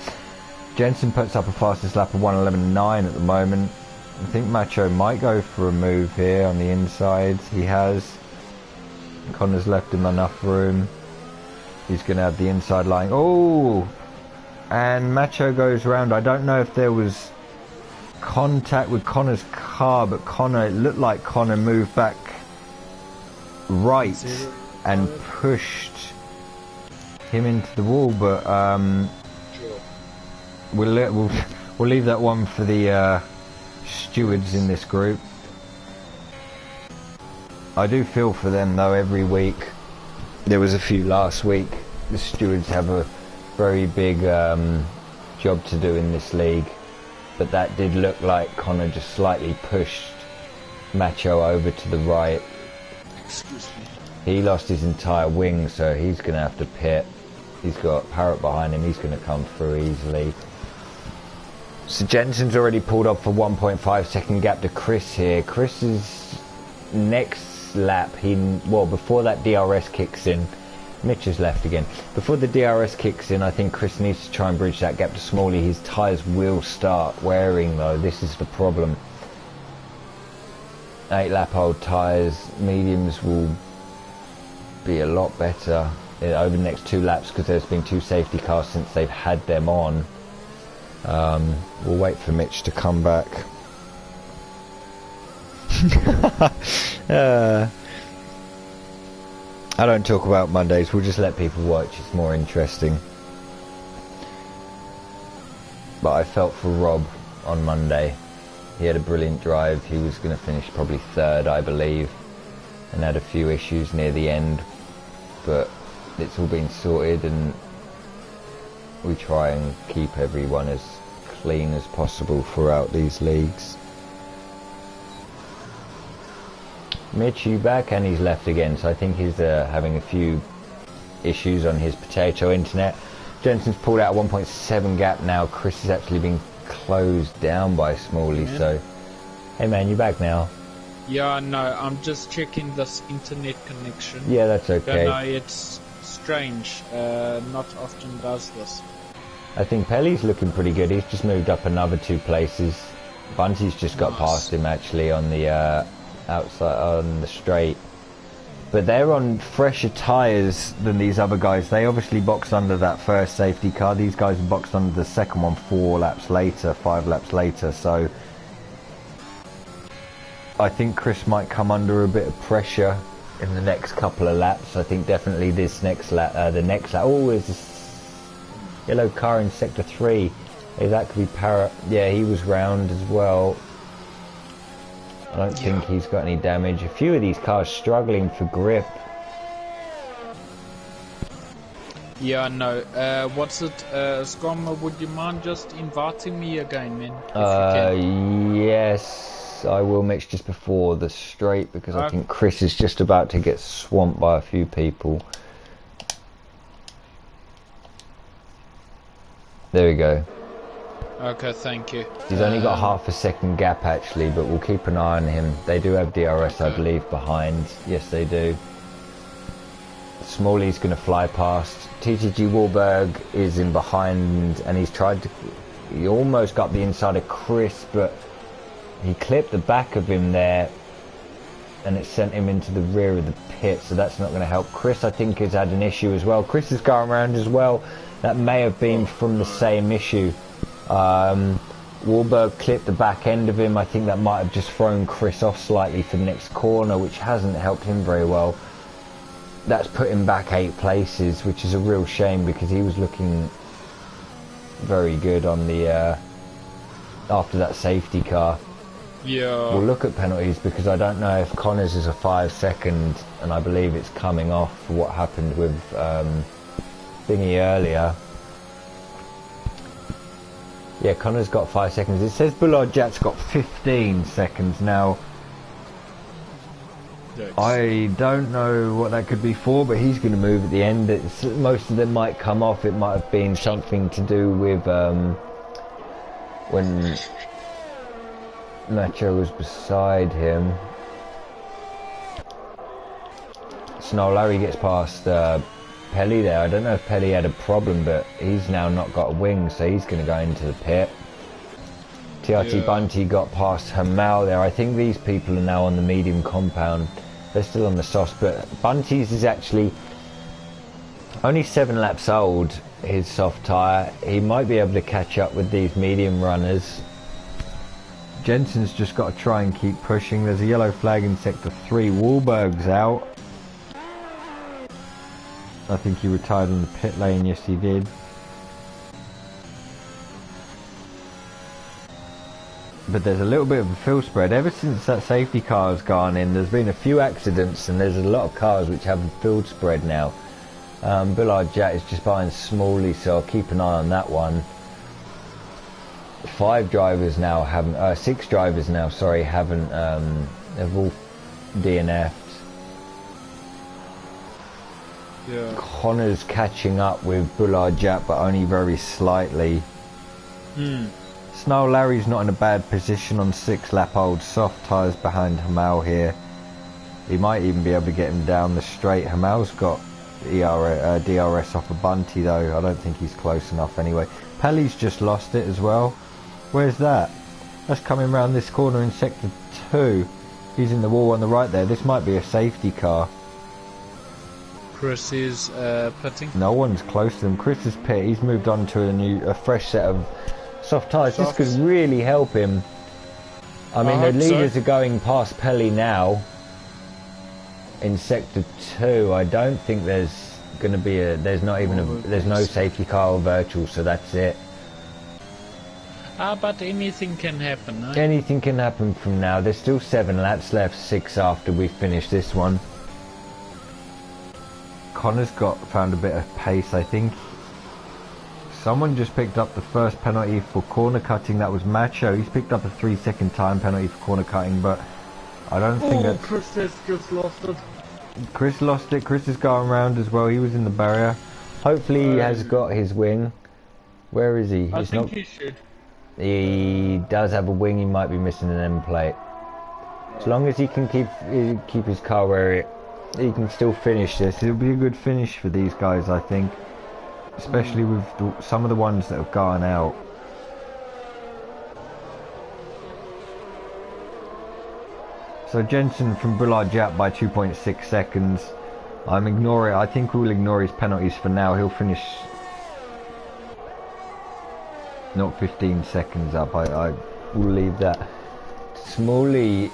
Jensen puts up a fastest lap of 1:11.9 at the moment. I think Macho might go for a move here on the inside. He has. Connor's left him enough room. He's going to have the inside line. Oh! And Macho goes round. I don't know if there was contact with Connor's car, but it looked like Connor moved back right and pushed him into the wall, but we'll leave that one for the stewards in this group. I do feel for them though every week. There was a few last week. The stewards have a very big job to do in this league, but that did look like Connor just slightly pushed Macho over to the right. Excuse me. He lost his entire wing, so he's going to have to pit. He's got Parrot behind him. He's going to come through easily. So Jensen's already pulled up for 1.5 second gap to Chris here. Chris's next lap, before that DRS kicks in, Mitch has left again. Before the DRS kicks in, I think Chris needs to try and bridge that gap to Smalley. His tyres will start wearing though. This is the problem. 8 lap old tyres, mediums will be a lot better over the next 2 laps because there's been 2 safety cars since they've had them on. We'll wait for Mitch to come back. I don't talk about Mondays, we'll just let people watch, it's more interesting. But I felt for Rob on Monday. He had a brilliant drive. He was going to finish probably 3rd, I believe, and had a few issues near the end, but it's all been sorted, and we try and keep everyone as clean as possible throughout these leagues. Mitch, you back? And he's left again, so I think he's having a few issues on his potato internet. Jensen's pulled out a 1.7 gap now. Chris has actually been closed down by Smalley, so hey man, you back now? Yeah, no, I'm just checking this internet connection. Yeah, that's okay. No, it's strange. Not often does this. I think Pelly's looking pretty good. He's just moved up another 2 places. Bunty's just got past him actually on the outside on the straight. But they're on fresher tyres than these other guys. They obviously boxed under that first safety car. These guys boxed under the second one 4 laps later, 5 laps later. So I think Chris might come under a bit of pressure in the next couple of laps. I think definitely this next lap, the next lap. Oh, there's this yellow car in sector 3. Is that could be Parrot? Yeah, he was round as well. I don't think he's got any damage. A few of these cars struggling for grip. Yeah, no. What's it? Scrum, would you mind just inviting me again, man? Yes, I will, Mitch, just before the straight, because I think Chris is just about to get swamped by a few people. There we go. Okay, thank you. He's only got half a second gap actually, but we'll keep an eye on him. They do have DRS, I believe, behind. Yes, they do. Smalley's going to fly past. TTG Wahlberg is in behind, and he almost got the inside of Chris, but he clipped the back of him there. and it sent him into the rear of the pit, so that's not going to help. Chris, I think, has had an issue as well. Chris is going around as well. That may have been from the same issue. Wahlberg clipped the back end of him. I think that might have just thrown Chris off slightly for the next corner, which hasn't helped him very well. That's put him back 8 places, which is a real shame because he was looking very good on the after that safety car. Yeah. We'll look at penalties because I don't know if Connors is a 5 second, and I believe it's coming off for what happened with Thingy earlier. Yeah, Connors got 5 seconds. It says Bullard Jat's got 15 seconds now. Yikes. I don't know what that could be for, but he's going to move at the end. Most of them might come off. It might have been something to do with when Nacho was beside him. So Larry gets past Pelly there. I don't know if Pelly had a problem, but he's now not got a wing, so he's going to go into the pit. TRT Bunty got past Hamal there. I think these people are now on the medium compound. They're still on the softs, but Bunty's is actually only 7 laps old, his soft tyre. He might be able to catch up with these medium runners. Jensen's just got to try and keep pushing. There's a yellow flag in sector 3. Wahlberg's out. I think he retired in the pit lane. Yes, he did. But there's a little bit of a field spread. Ever since that safety car has gone in, there's been a few accidents, and there's a lot of cars which have a field spread now. Bullard Jat is just behind Smalley, so I'll keep an eye on that one. 5 drivers now haven't, 6 drivers now, sorry, haven't, they've all DNF'd. Yeah. Connor's catching up with Bullard Jat, but only very slightly. Snow Larry's not in a bad position on 6 lap old soft tyres behind Hamal here. He might even be able to get him down the straight. Hamal's got DRS off a Bunty though. I don't think he's close enough anyway. Pelly's just lost it as well. Where's that? That's coming around this corner in sector 2. He's in the wall on the right there. This might be a safety car. Chris is pitting. No one's close to him. Chris is pit. He's moved on to a fresh set of soft tyres. This could really help him. I mean, the leaders are going past Pelly now in sector 2. I don't think there's going to be there's no safety car or virtual, so that's it. But anything can happen, no? Anything can happen from now. There's still 7 laps left, 6 after we finish this one. Connor's found a bit of pace, I think. Someone just picked up the first penalty for corner cutting. That was Macho. He's picked up a 3-second time penalty for corner cutting, but I don't think that... Chris has just lost it. Chris lost it. Chris is going around as well. He was in the barrier. Hopefully he has got his wing. Where is he? I think he should. He does have a wing. He might be missing an end plate. As long as he can keep his car where he can still finish this. It'll be a good finish for these guys, I think. Especially with some of the ones that have gone out. So Jensen from Bullard Jat by 2.6 seconds. I think we'll ignore his penalties for now. He'll finish not 15 seconds up. I will leave that. Smalley,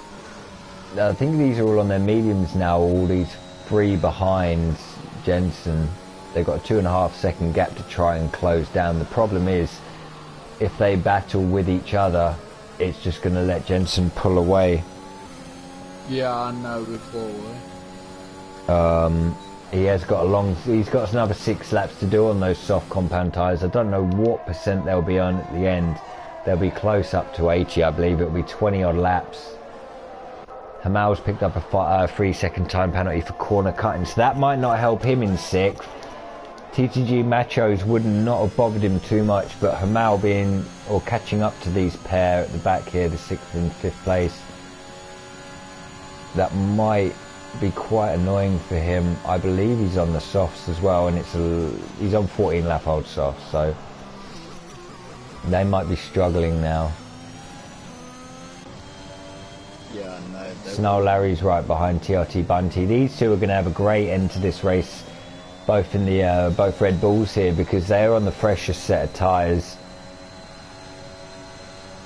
I think these are all on their mediums now, all these 3 behind Jensen. They've got a 2.5 second gap to try and close down. The problem is, if they battle with each other, it's just going to let Jensen pull away. Yeah, I know before. He's got another 6 laps to do on those soft compound tyres. I don't know what percent they'll be on at the end. They'll be close up to 80, I believe. It'll be 20 odd laps. Hamal's picked up a 3-second time penalty for corner cutting, so that might not help him in 6th. TTG Machos would not have bothered him too much, but Hamal catching up to these pair at the back here, the 6th and 5th place, that might be quite annoying for him. I believe he's on the softs as well, and he's on 14 lap old softs, so they might be struggling now. Yeah, no. Snow Larry's right behind TRT Bunty. These two are going to have a great end to this race, both in the both Red Bulls here, because they're on the freshest set of tyres.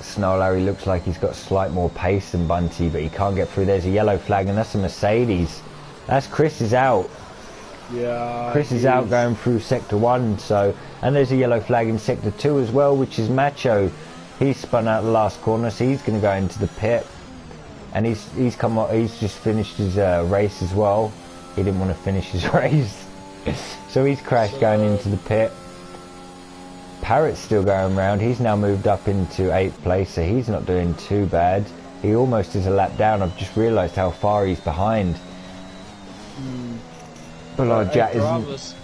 Snow Larry looks like he's got slight more pace than Bunty, but he can't get through. There's a yellow flag, and that's a Mercedes. That's Chris is out. Yeah. Chris is out going through sector 1, so, and there's a yellow flag in sector 2 as well, which is Macho. He's spun out the last corner, so he's going to go into the pit. And he's come up, he's just finished his race as well. He didn't want to finish his race, so he's crashed going into the pit. Parrot's still going round. He's now moved up into 8th place, so he's not doing too bad. He almost is a lap down. I've just realised how far he's behind. Bullard Jack isn't.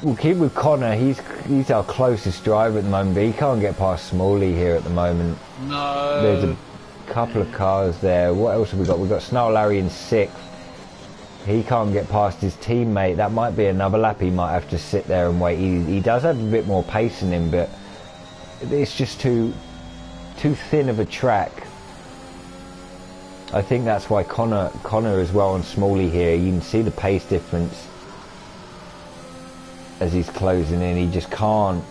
We'll keep with Connor. He's our closest driver at the moment, but he can't get past Smalley here at the moment. No. There's a couple of cars there. What else have we got? We've got Snow Larry in 6th. He can't get past his teammate. That might be another lap. He might have to sit there and wait. He does have a bit more pace in him, but it's just too thin of a track. I think that's why Connor as well on Smalley here. You can see the pace difference as he's closing in. He just can't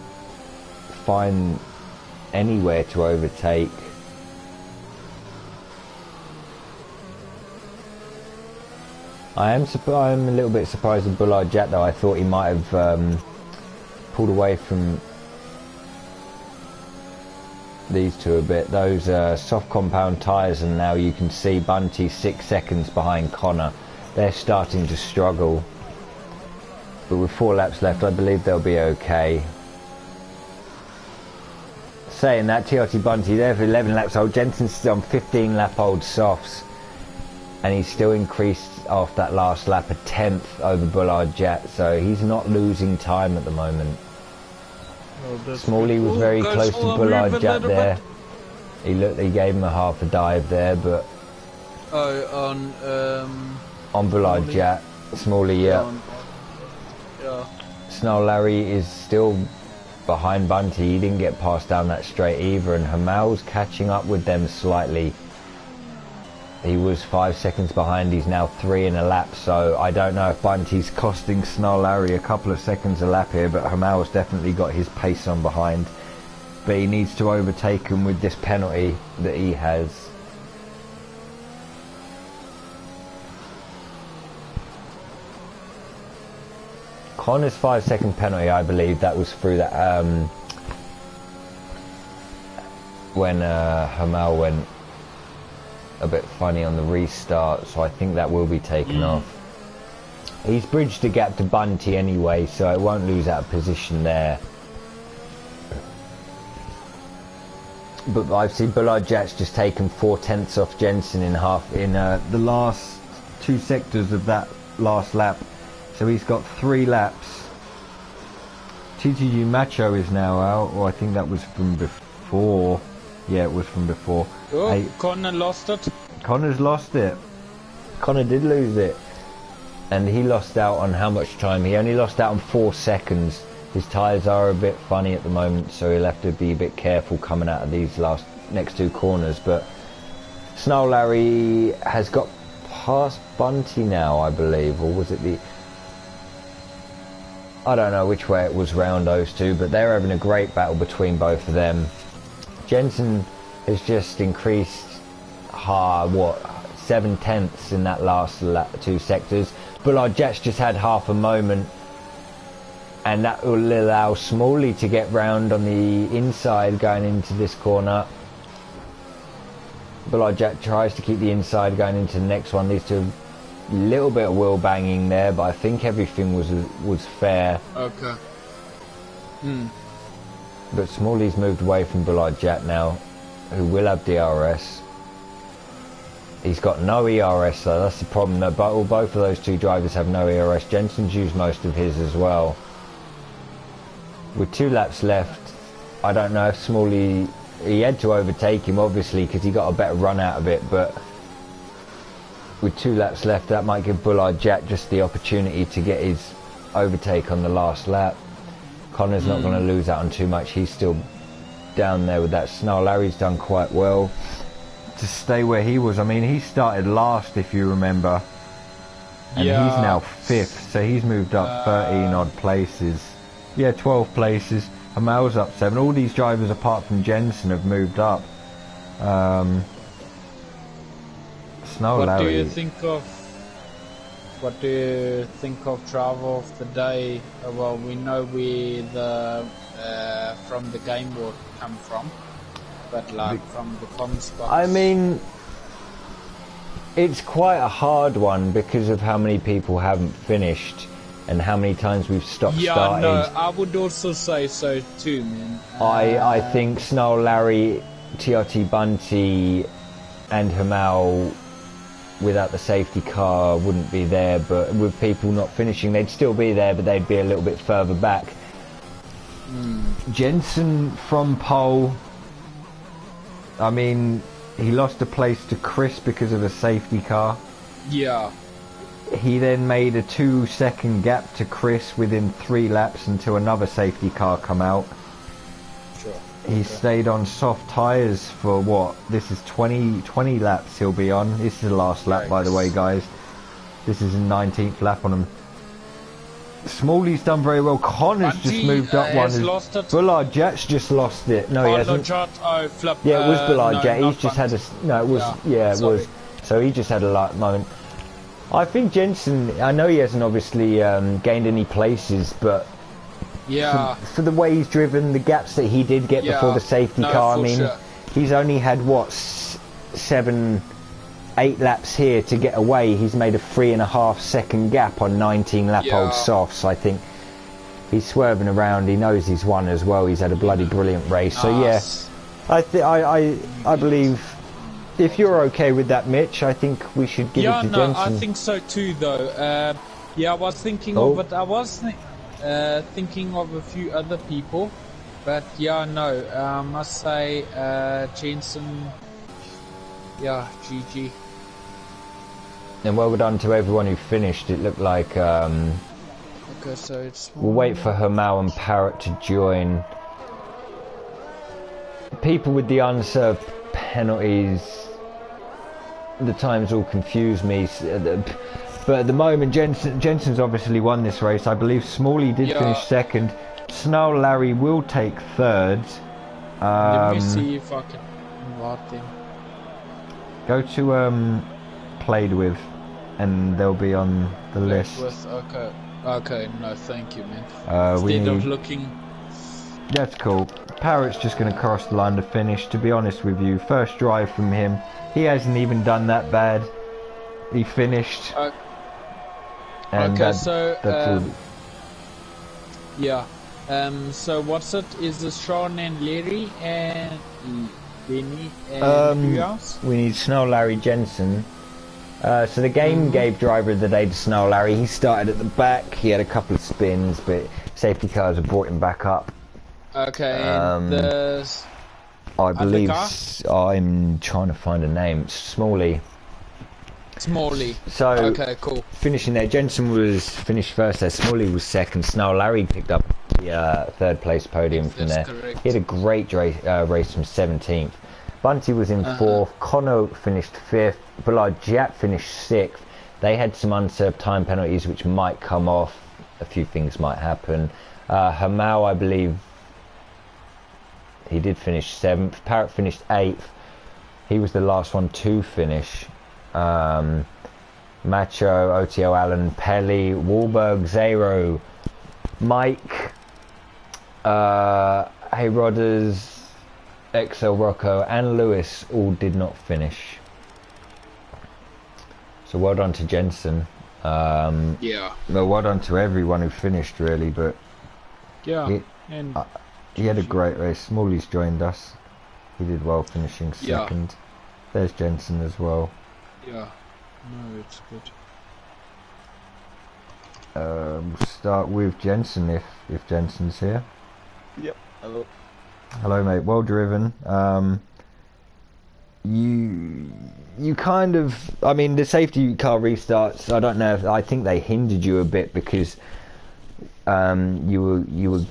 find anywhere to overtake. I'm a little bit surprised with Bullard Jack though. I thought he might have pulled away from these two a bit. Those soft compound tyres, and now you can see Bunty 6 seconds behind Connor. They're starting to struggle, but with 4 laps left I believe they'll be okay. Saying that, TRT Bunty there for 11 laps old. Jensen's on 15 lap old softs, and he's still increased off that last lap a 10th over Bullard Jet, so he's not losing time at the moment. Smalley was very close to Bullard Jet there. He gave him a half a dive there, but on Bullard Jet, Smalley, yeah. Snow Larry is still behind Bunty. He didn't get past down that straight either, and Hamel's catching up with them slightly. He was 5 seconds behind. He's now 3 in a lap, so I don't know if Bunty's costing Snow Larry a couple of seconds a lap here, but Hamel's definitely got his pace on behind. But he needs to overtake him with this penalty that he has. Connor's 5-second penalty, I believe that was through that when Hamel went a bit funny on the restart, so I think that will be taken off. He's bridged the gap to Bunty anyway, so it won't lose out of position there. But I've seen Bullard Jet's just taken 4/10 off Jensen in the last 2 sectors of that last lap, so he's got 3 laps. TTU Macho is now out, or I think that was from before. Yeah, it was from before. Oh, hey, Connor lost it. Connor's lost it. Connor did lose it. And he lost out on how much time? He only lost out on 4 seconds. His tyres are a bit funny at the moment, so he'll have to be a bit careful coming out of these next 2 corners. But Snow Larry has got past Bunty now, I believe. Or was it I don't know which way it was round those two, but they're having a great battle between both of them. Jensen has just increased 7/10 in that last 2 sectors. Bullard Jet's just had half a moment, and that will allow Smalley to get round on the inside going into this corner. Bullard Jet tries to keep the inside going into the next one. These two, a little bit of wheel banging there, but I think everything was fair. Okay. But Smalley's moved away from Bullard Jet now, who will have DRS. He's got no ERS though, that's the problem. Both of those 2 drivers have no ERS. Jensen's used most of his as well. With 2 laps left, I don't know if Smalley... He had to overtake him obviously because he got a better run out of it, but with 2 laps left that might give Bullard Jet just the opportunity to get his overtake on the last lap. Connor's not going to lose out on too much. He's still down there with that Snow. Larry's done quite well to stay where he was. I mean, he started last, if you remember, and Yeah. he's now 5th, so he's moved up 13 odd places. Yeah, 12 places. Hamel's up 7. All these drivers, apart from Jensen, have moved up. Snow What Larry. do you think of? What do you think of driver of the day? Well, we know where the from the game board come from, but like from the comms box. I mean, it's quite a hard one because of how many people haven't finished and how many times we've stopped started. No, I would also say so too, man. I think Snow Larry, TRT Bunty, and Hamel, without the safety car, wouldn't be there. But with people not finishing, they'd still be there, but they'd be a little bit further back. Jensen from pole. I mean, he lost a place to Chris because of a safety car. Yeah. He then made a 2-second gap to Chris within 3 laps until another safety car come out. Sure. He stayed on soft tyres for what? This is 20 laps he'll be on. This is the last lap, by the way, guys. This is the 19th lap on him. Smalley's done very well. Connor's just moved up one. Bullard Jet's just lost it. No, he hasn't. Yeah, it was Bullard Jet. He's just had a... No, it was... Yeah, it was. So he just had a light moment. I think Jensen, I know he hasn't obviously gained any places, but for the way he's driven, the gaps that he did get before the safety car, I mean, he's only had, what, 7, 8 laps here to get away. He's made a 3.5 second gap on 19 lap old softs. I think he's swerving around. He knows he's won as well. He's had a bloody brilliant race. So yeah, I believe... If you're okay with that, Mitch, I think we should give it to Jensen. Yeah, no, I think so too, though. I was thinking of it. I was thinking of a few other people, but no, I must say, Jensen. Yeah, GG. And well done to everyone who finished. It looked like. Okay, so it's. We'll wait for Hamel and Parrot to join. People with the unserved penalties, the times all confuse me, but at the moment Jensen's obviously won this race. I believe Smalley did finish 2nd. Snow Larry will take 3rd. Let me see if I can invite them. Go to played with and they'll be on the list. Okay, no thank you, man. Instead of looking... That's cool. Parrot's just going to cross the line to finish. To be honest with you, first drive from him, he hasn't even done that bad. He finished. And that's all. So what's it? Is this Sean and Larry and Benny and who else? We need Snow Larry Jensen. So the game gave driver of the day to Snow Larry. He started at the back. He had a couple of spins, but safety cars have brought him back up. Okay, I believe I'm trying to find a name. Smalley. So okay, cool. Finishing there, Jensen was finished first there. Smalley was 2nd. Snow Larry picked up the 3rd place podium from there. Correct. He had a great race from 17th. Bunty was in 4th. Connor finished 5th. Bullard Jet finished 6th. They had some unserved time penalties which might come off. A few things might happen. Hamel, I believe, he did finish 7th. Parrot finished 8th. He was the last one to finish. Macho, OTL, Allen, Pelly, Wahlberg, Zero, Mike, Hey Rodders, XL Rocco, and Lewis all did not finish. So well done to Jensen. Well, well done to everyone who finished, really. But he had a great race. Smalley's joined us. He did well, finishing 2nd. There's Jensen as well. Yeah, no, it's good. We'll start with Jensen if Jensen's here. Yep. Hello. Hello, mate. Well driven. You kind of, I mean, the safety car restarts, I don't know if, I think they hindered you a bit because you were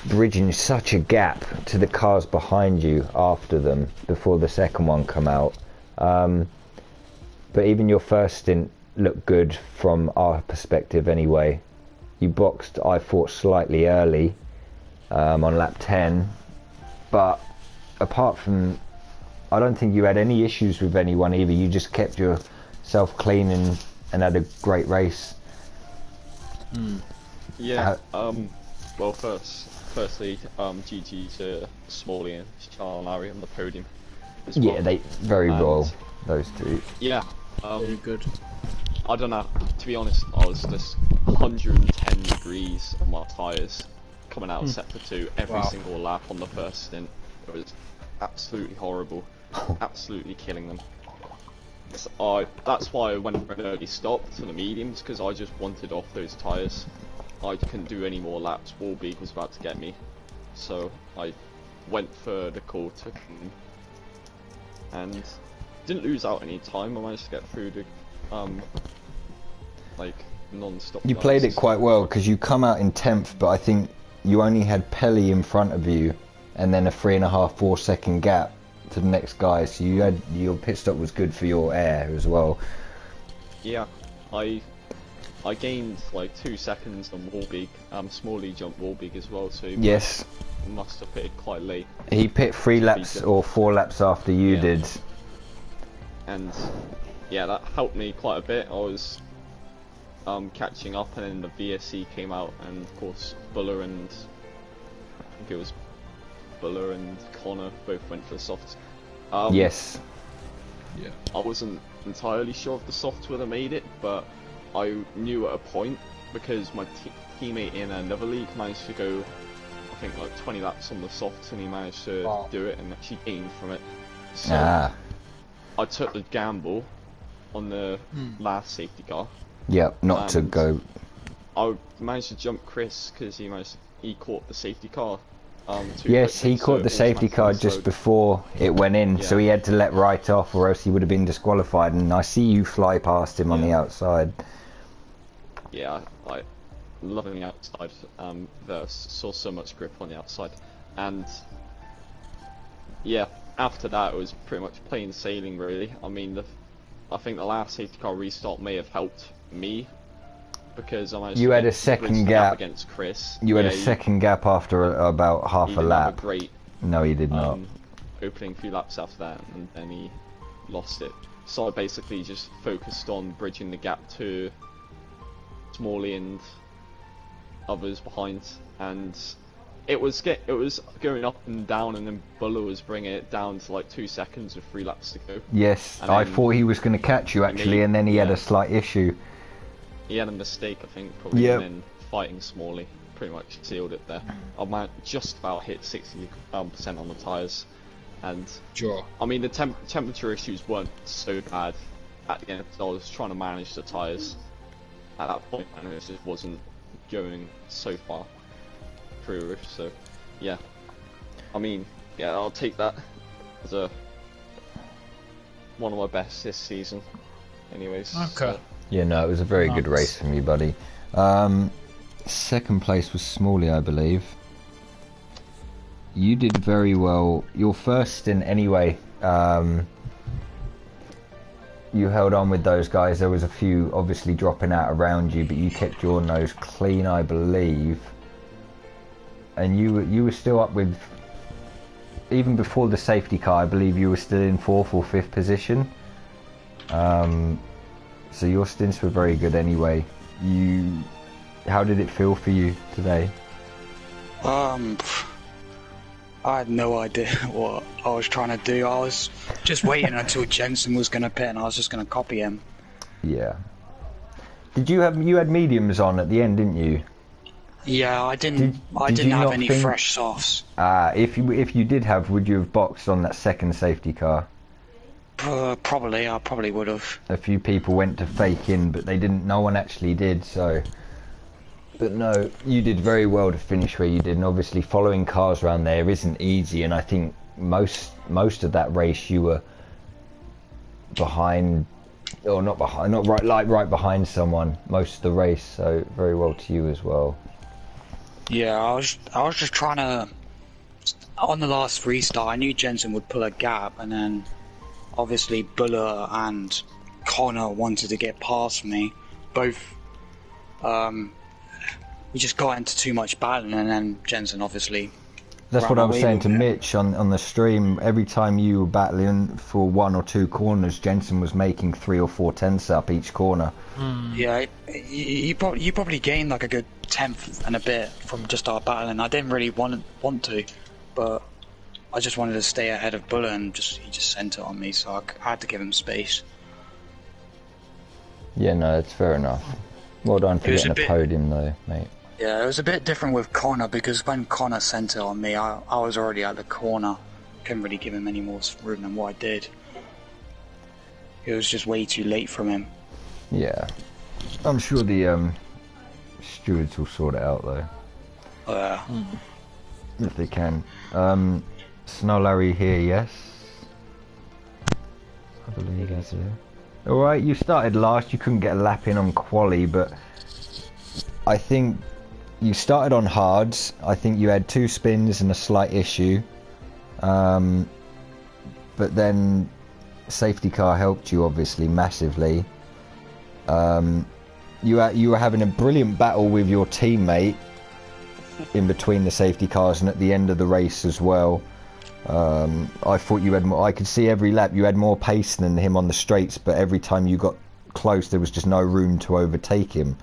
bridging such a gap to the cars behind you after them before the second one come out. But even your first stint looked good from our perspective anyway. You boxed, I thought, slightly early on lap 10, but apart from, I don't think you had any issues with anyone either. You just kept yourself clean and had a great race. Yeah. Well, firstly, GG to Smalley and Charles and Larry on the podium as well. Yeah, they very royal, those two. Yeah. Very good. I don't know. To be honest, I was just 110 degrees on my tyres coming out of sector 2 every single lap on the first stint. It was absolutely horrible. Absolutely killing them. So that's why I went for an early stop to the mediums, because I just wanted off those tyres. I couldn't do any more laps. Warbeek was about to get me, so I went for the call to come and didn't lose out any time. I managed to get through the like non-stop. You played it quite well because you come out in 10th, but I think you only had Pelly in front of you, and then a 3.5-4 second gap to the next guy. So you had your pit stop was good for your air as well. Yeah, I gained like 2 seconds on Warbeek. Smalley jumped Warbeek as well, so yes, must have pitted quite late. He pit 3 laps or 4 laps after you did. And yeah, that helped me quite a bit. I was catching up, and then the VSC came out, and of course Buller and I think it was Buller and Connor both went for the softs. Yes. Yeah. I wasn't entirely sure if the softs would have made it, but I knew at a point, because my teammate in another league managed to go, I think, like 20 laps on the softs, and he managed to do it and actually gained from it. So I took the gamble on the last safety car. Yeah, not to go. I managed to jump Chris because he caught the safety car. Yes, he caught the safety car just before it went in, so he had to let right off, or else he would have been disqualified. And I see you fly past him on the outside. Yeah, I loving the outside. Saw so much grip on the outside, and yeah, after that it was pretty much plain sailing, really. I mean, I think the last safety car restart may have helped me, because I managed you to had a second gap against Chris. You had a second gap after about half a lap. Have a great, no, he did not. Opening few laps after that, and then he lost it. So I basically just focused on bridging the gap to Smalley and others behind, and it was going up and down, and then Buller was bringing it down to like 2 seconds with 3 laps to go. Yes, I thought he was going to catch you actually, and then he had a slight issue. He had a mistake, I think, probably, and then fighting Smalley pretty much sealed it there. I just about hit 60% on the tyres, and I mean the temperature issues weren't so bad at the end. I was trying to manage the tyres at that point, and it just wasn't going so far through. So yeah, I mean, yeah, I'll take that as one of my best this season. Anyways. Okay. So. Yeah, no, it was a very good race from you, buddy. Second place was Smalley, I believe. You did very well. Your first stint, anyway. You held on with those guys. There was a few obviously dropping out around you, but you kept your nose clean, I believe. And you were still up with, even before the safety car, I believe you were still in 4th or 5th position. So your stints were very good anyway. How did it feel for you today? I had no idea what I was trying to do. I was just waiting until Jensen was going to pit, and I was just going to copy him. Yeah. Did you had mediums on at the end, didn't you? Yeah, I didn't. I didn't have any fresh softs. If you did have, would you have boxed on that second safety car? Probably. I probably would have. A few people went to fake in, but they didn't. No one actually did. So, but no, you did very well to finish where you did. And obviously, following cars around there isn't easy. And I think most of that race you were behind, or not behind, right behind someone most of the race. So very well to you as well. Yeah, I was just trying to. On the last restart, I knew Jensen would pull a gap, and then obviously Buller and Connor wanted to get past me. Both, we just got into too much battling, and then Jensen obviously. That's what I was saying to me. Mitch on the stream. Every time you were battling for 1 or 2 corners, Jensen was making 3 or 4 tenths up each corner. Yeah, you probably gained like a good tenth and a bit from just our battling. I didn't really want to, but I just wanted to stay ahead of Buller, and he just sent it on me, so I had to give him space. Yeah, no, that's fair enough. Well done for getting a podium though, mate. Yeah, it was a bit different with Connor, because when Connor sent it on me, I was already at the corner. Couldn't really give him any more room than what I did. It was just way too late from him. Yeah. I'm sure the stewards will sort it out though. If they can. Snow Larry here, yes? I believe he's here. Alright, you started last, you couldn't get a lap in on quali, but I think you started on hards. I think you had 2 spins and a slight issue. But then safety car helped you obviously massively. You were having a brilliant battle with your teammate in between the safety cars and at the end of the race as well. I thought you had more. I could see every lap you had more pace than him on the straights, but every time you got close there was just no room to overtake him.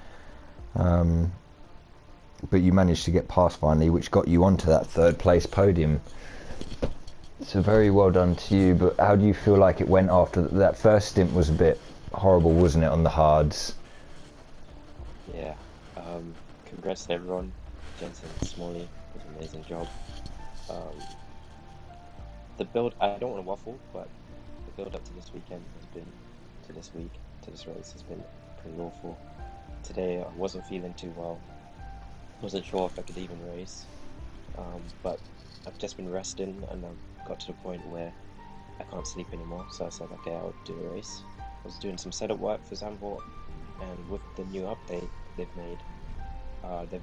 But you managed to get past finally, which got you onto that 3rd place podium. So very well done to you. But how do you feel like it went after that first stint? Was a bit horrible, wasn't it, on the hards? Yeah. Congrats to everyone. Jensen, Smalley did an amazing job. The build, I don't want to waffle, but the build up to this weekend has been, to this race has been pretty awful. Today I wasn't feeling too well. Wasn't sure if I could even race. But I've just been resting, and I've got to the point where I can't sleep anymore, so I said, okay, I'll do a race. I was doing some setup work for Zandvoort, and with the new update they've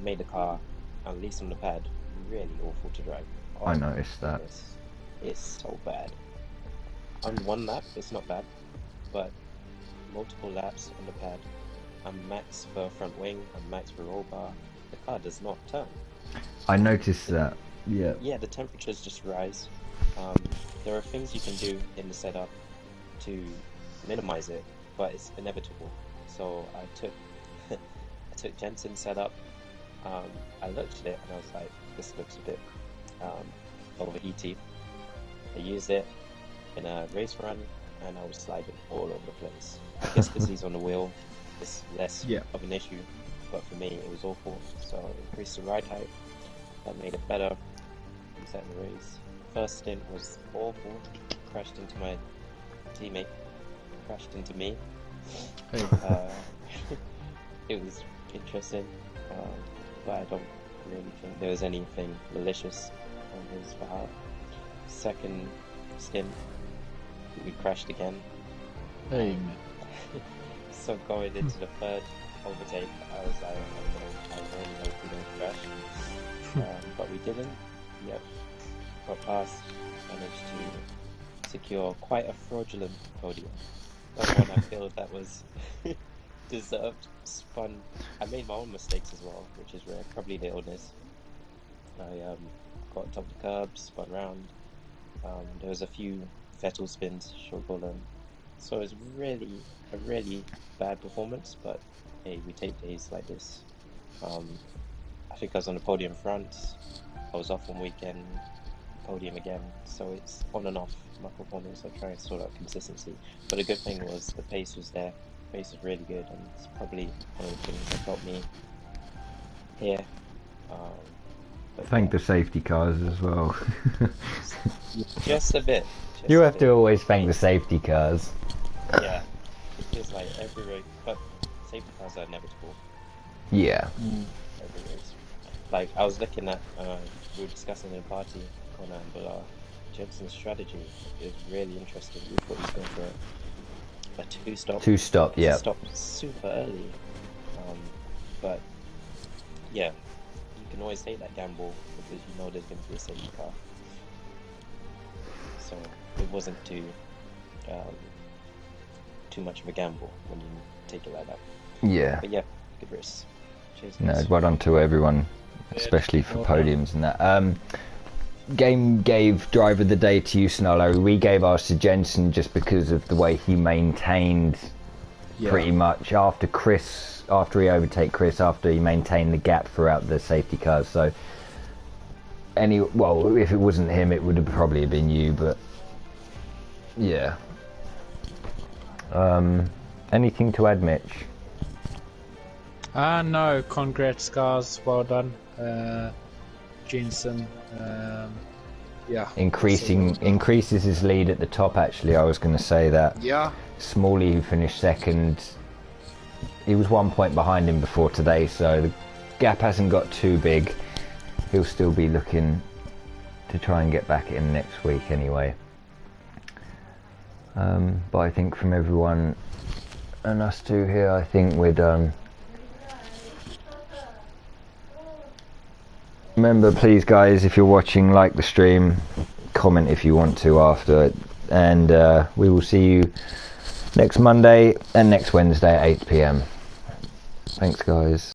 made the car, at least on the pad, really awful to drive. I noticed that. It's so bad. On one lap, it's not bad, but multiple laps on the pad, I'm max for front wing, I'm max for roll bar, the car does not turn. I noticed that, yeah. Yeah, the temperatures just rise. There are things you can do in the setup to minimize it, but it's inevitable. So I took Jensen's setup, I looked at it and I was like, this looks a bit overheaty. I used it in a race run and I was sliding all over the place. I guess because he's on the wheel, it's less of an issue, but for me it was awful. So I increased the ride height, that made it better. We set in the race. First stint was awful, crashed into my teammate, crashed into me. It was interesting, but I don't really think there was anything malicious on his behalf. Second stint, we crashed again. So going into the 3rd overtake, I was like, okay, I really hope we don't crash. But we didn't. Yep, got past, managed to secure quite a fraudulent podium. But one I feel that was deserved. It's fun. I made my own mistakes as well, which is rare. Probably the illness. I got on top of the curb, spun round. There was a few Vettel spins, short ball, so it was a really bad performance. But hey, we take days like this. I think I was on the podium front. I was off one weekend, podium again. So it's on and off my performance. I try and sort out consistency. But the good thing was the pace was there. The pace was really good, and it's probably one of the things that helped me here. Thank the safety cars as well. Just a bit. You have to always thank the safety cars. Yeah, it feels like every race, but safety cars are inevitable. Yeah. Every race. Like, I was looking at, we were discussing in a party, Connor and Bilal, Jensen's strategy is really interesting. We thought he was going for a two-stop. Two-stop, yeah. Stop super early. But, yeah, you can can always take that gamble because you know there's going to be a safety car. So it wasn't too much of a gamble when you take it like that. Yeah. But yeah, good race. Cheers. No, guys. well done to everyone, especially for podiums and that. Game gave driver of the day to you, Snarlo. We gave ours to Jensen just because of the way he maintained pretty much after he overtake Chris, after he maintained the gap throughout the safety cars. So, if it wasn't him, it would have probably been you, but yeah. Anything to add, Mitch? No, congrats guys, well done. Jensen, yeah. Increases his lead at the top, actually. I was going to say that. Yeah. Smalley, who finished second, he was 1 point behind him before today, so the gap hasn't got too big. He'll still be looking to try and get back in next week anyway. But I think from everyone and us two here, I think we're done. Remember, please guys, if you're watching, like the stream, comment if you want to after, and we will see you next Monday and next Wednesday at 8 PM. Thanks guys.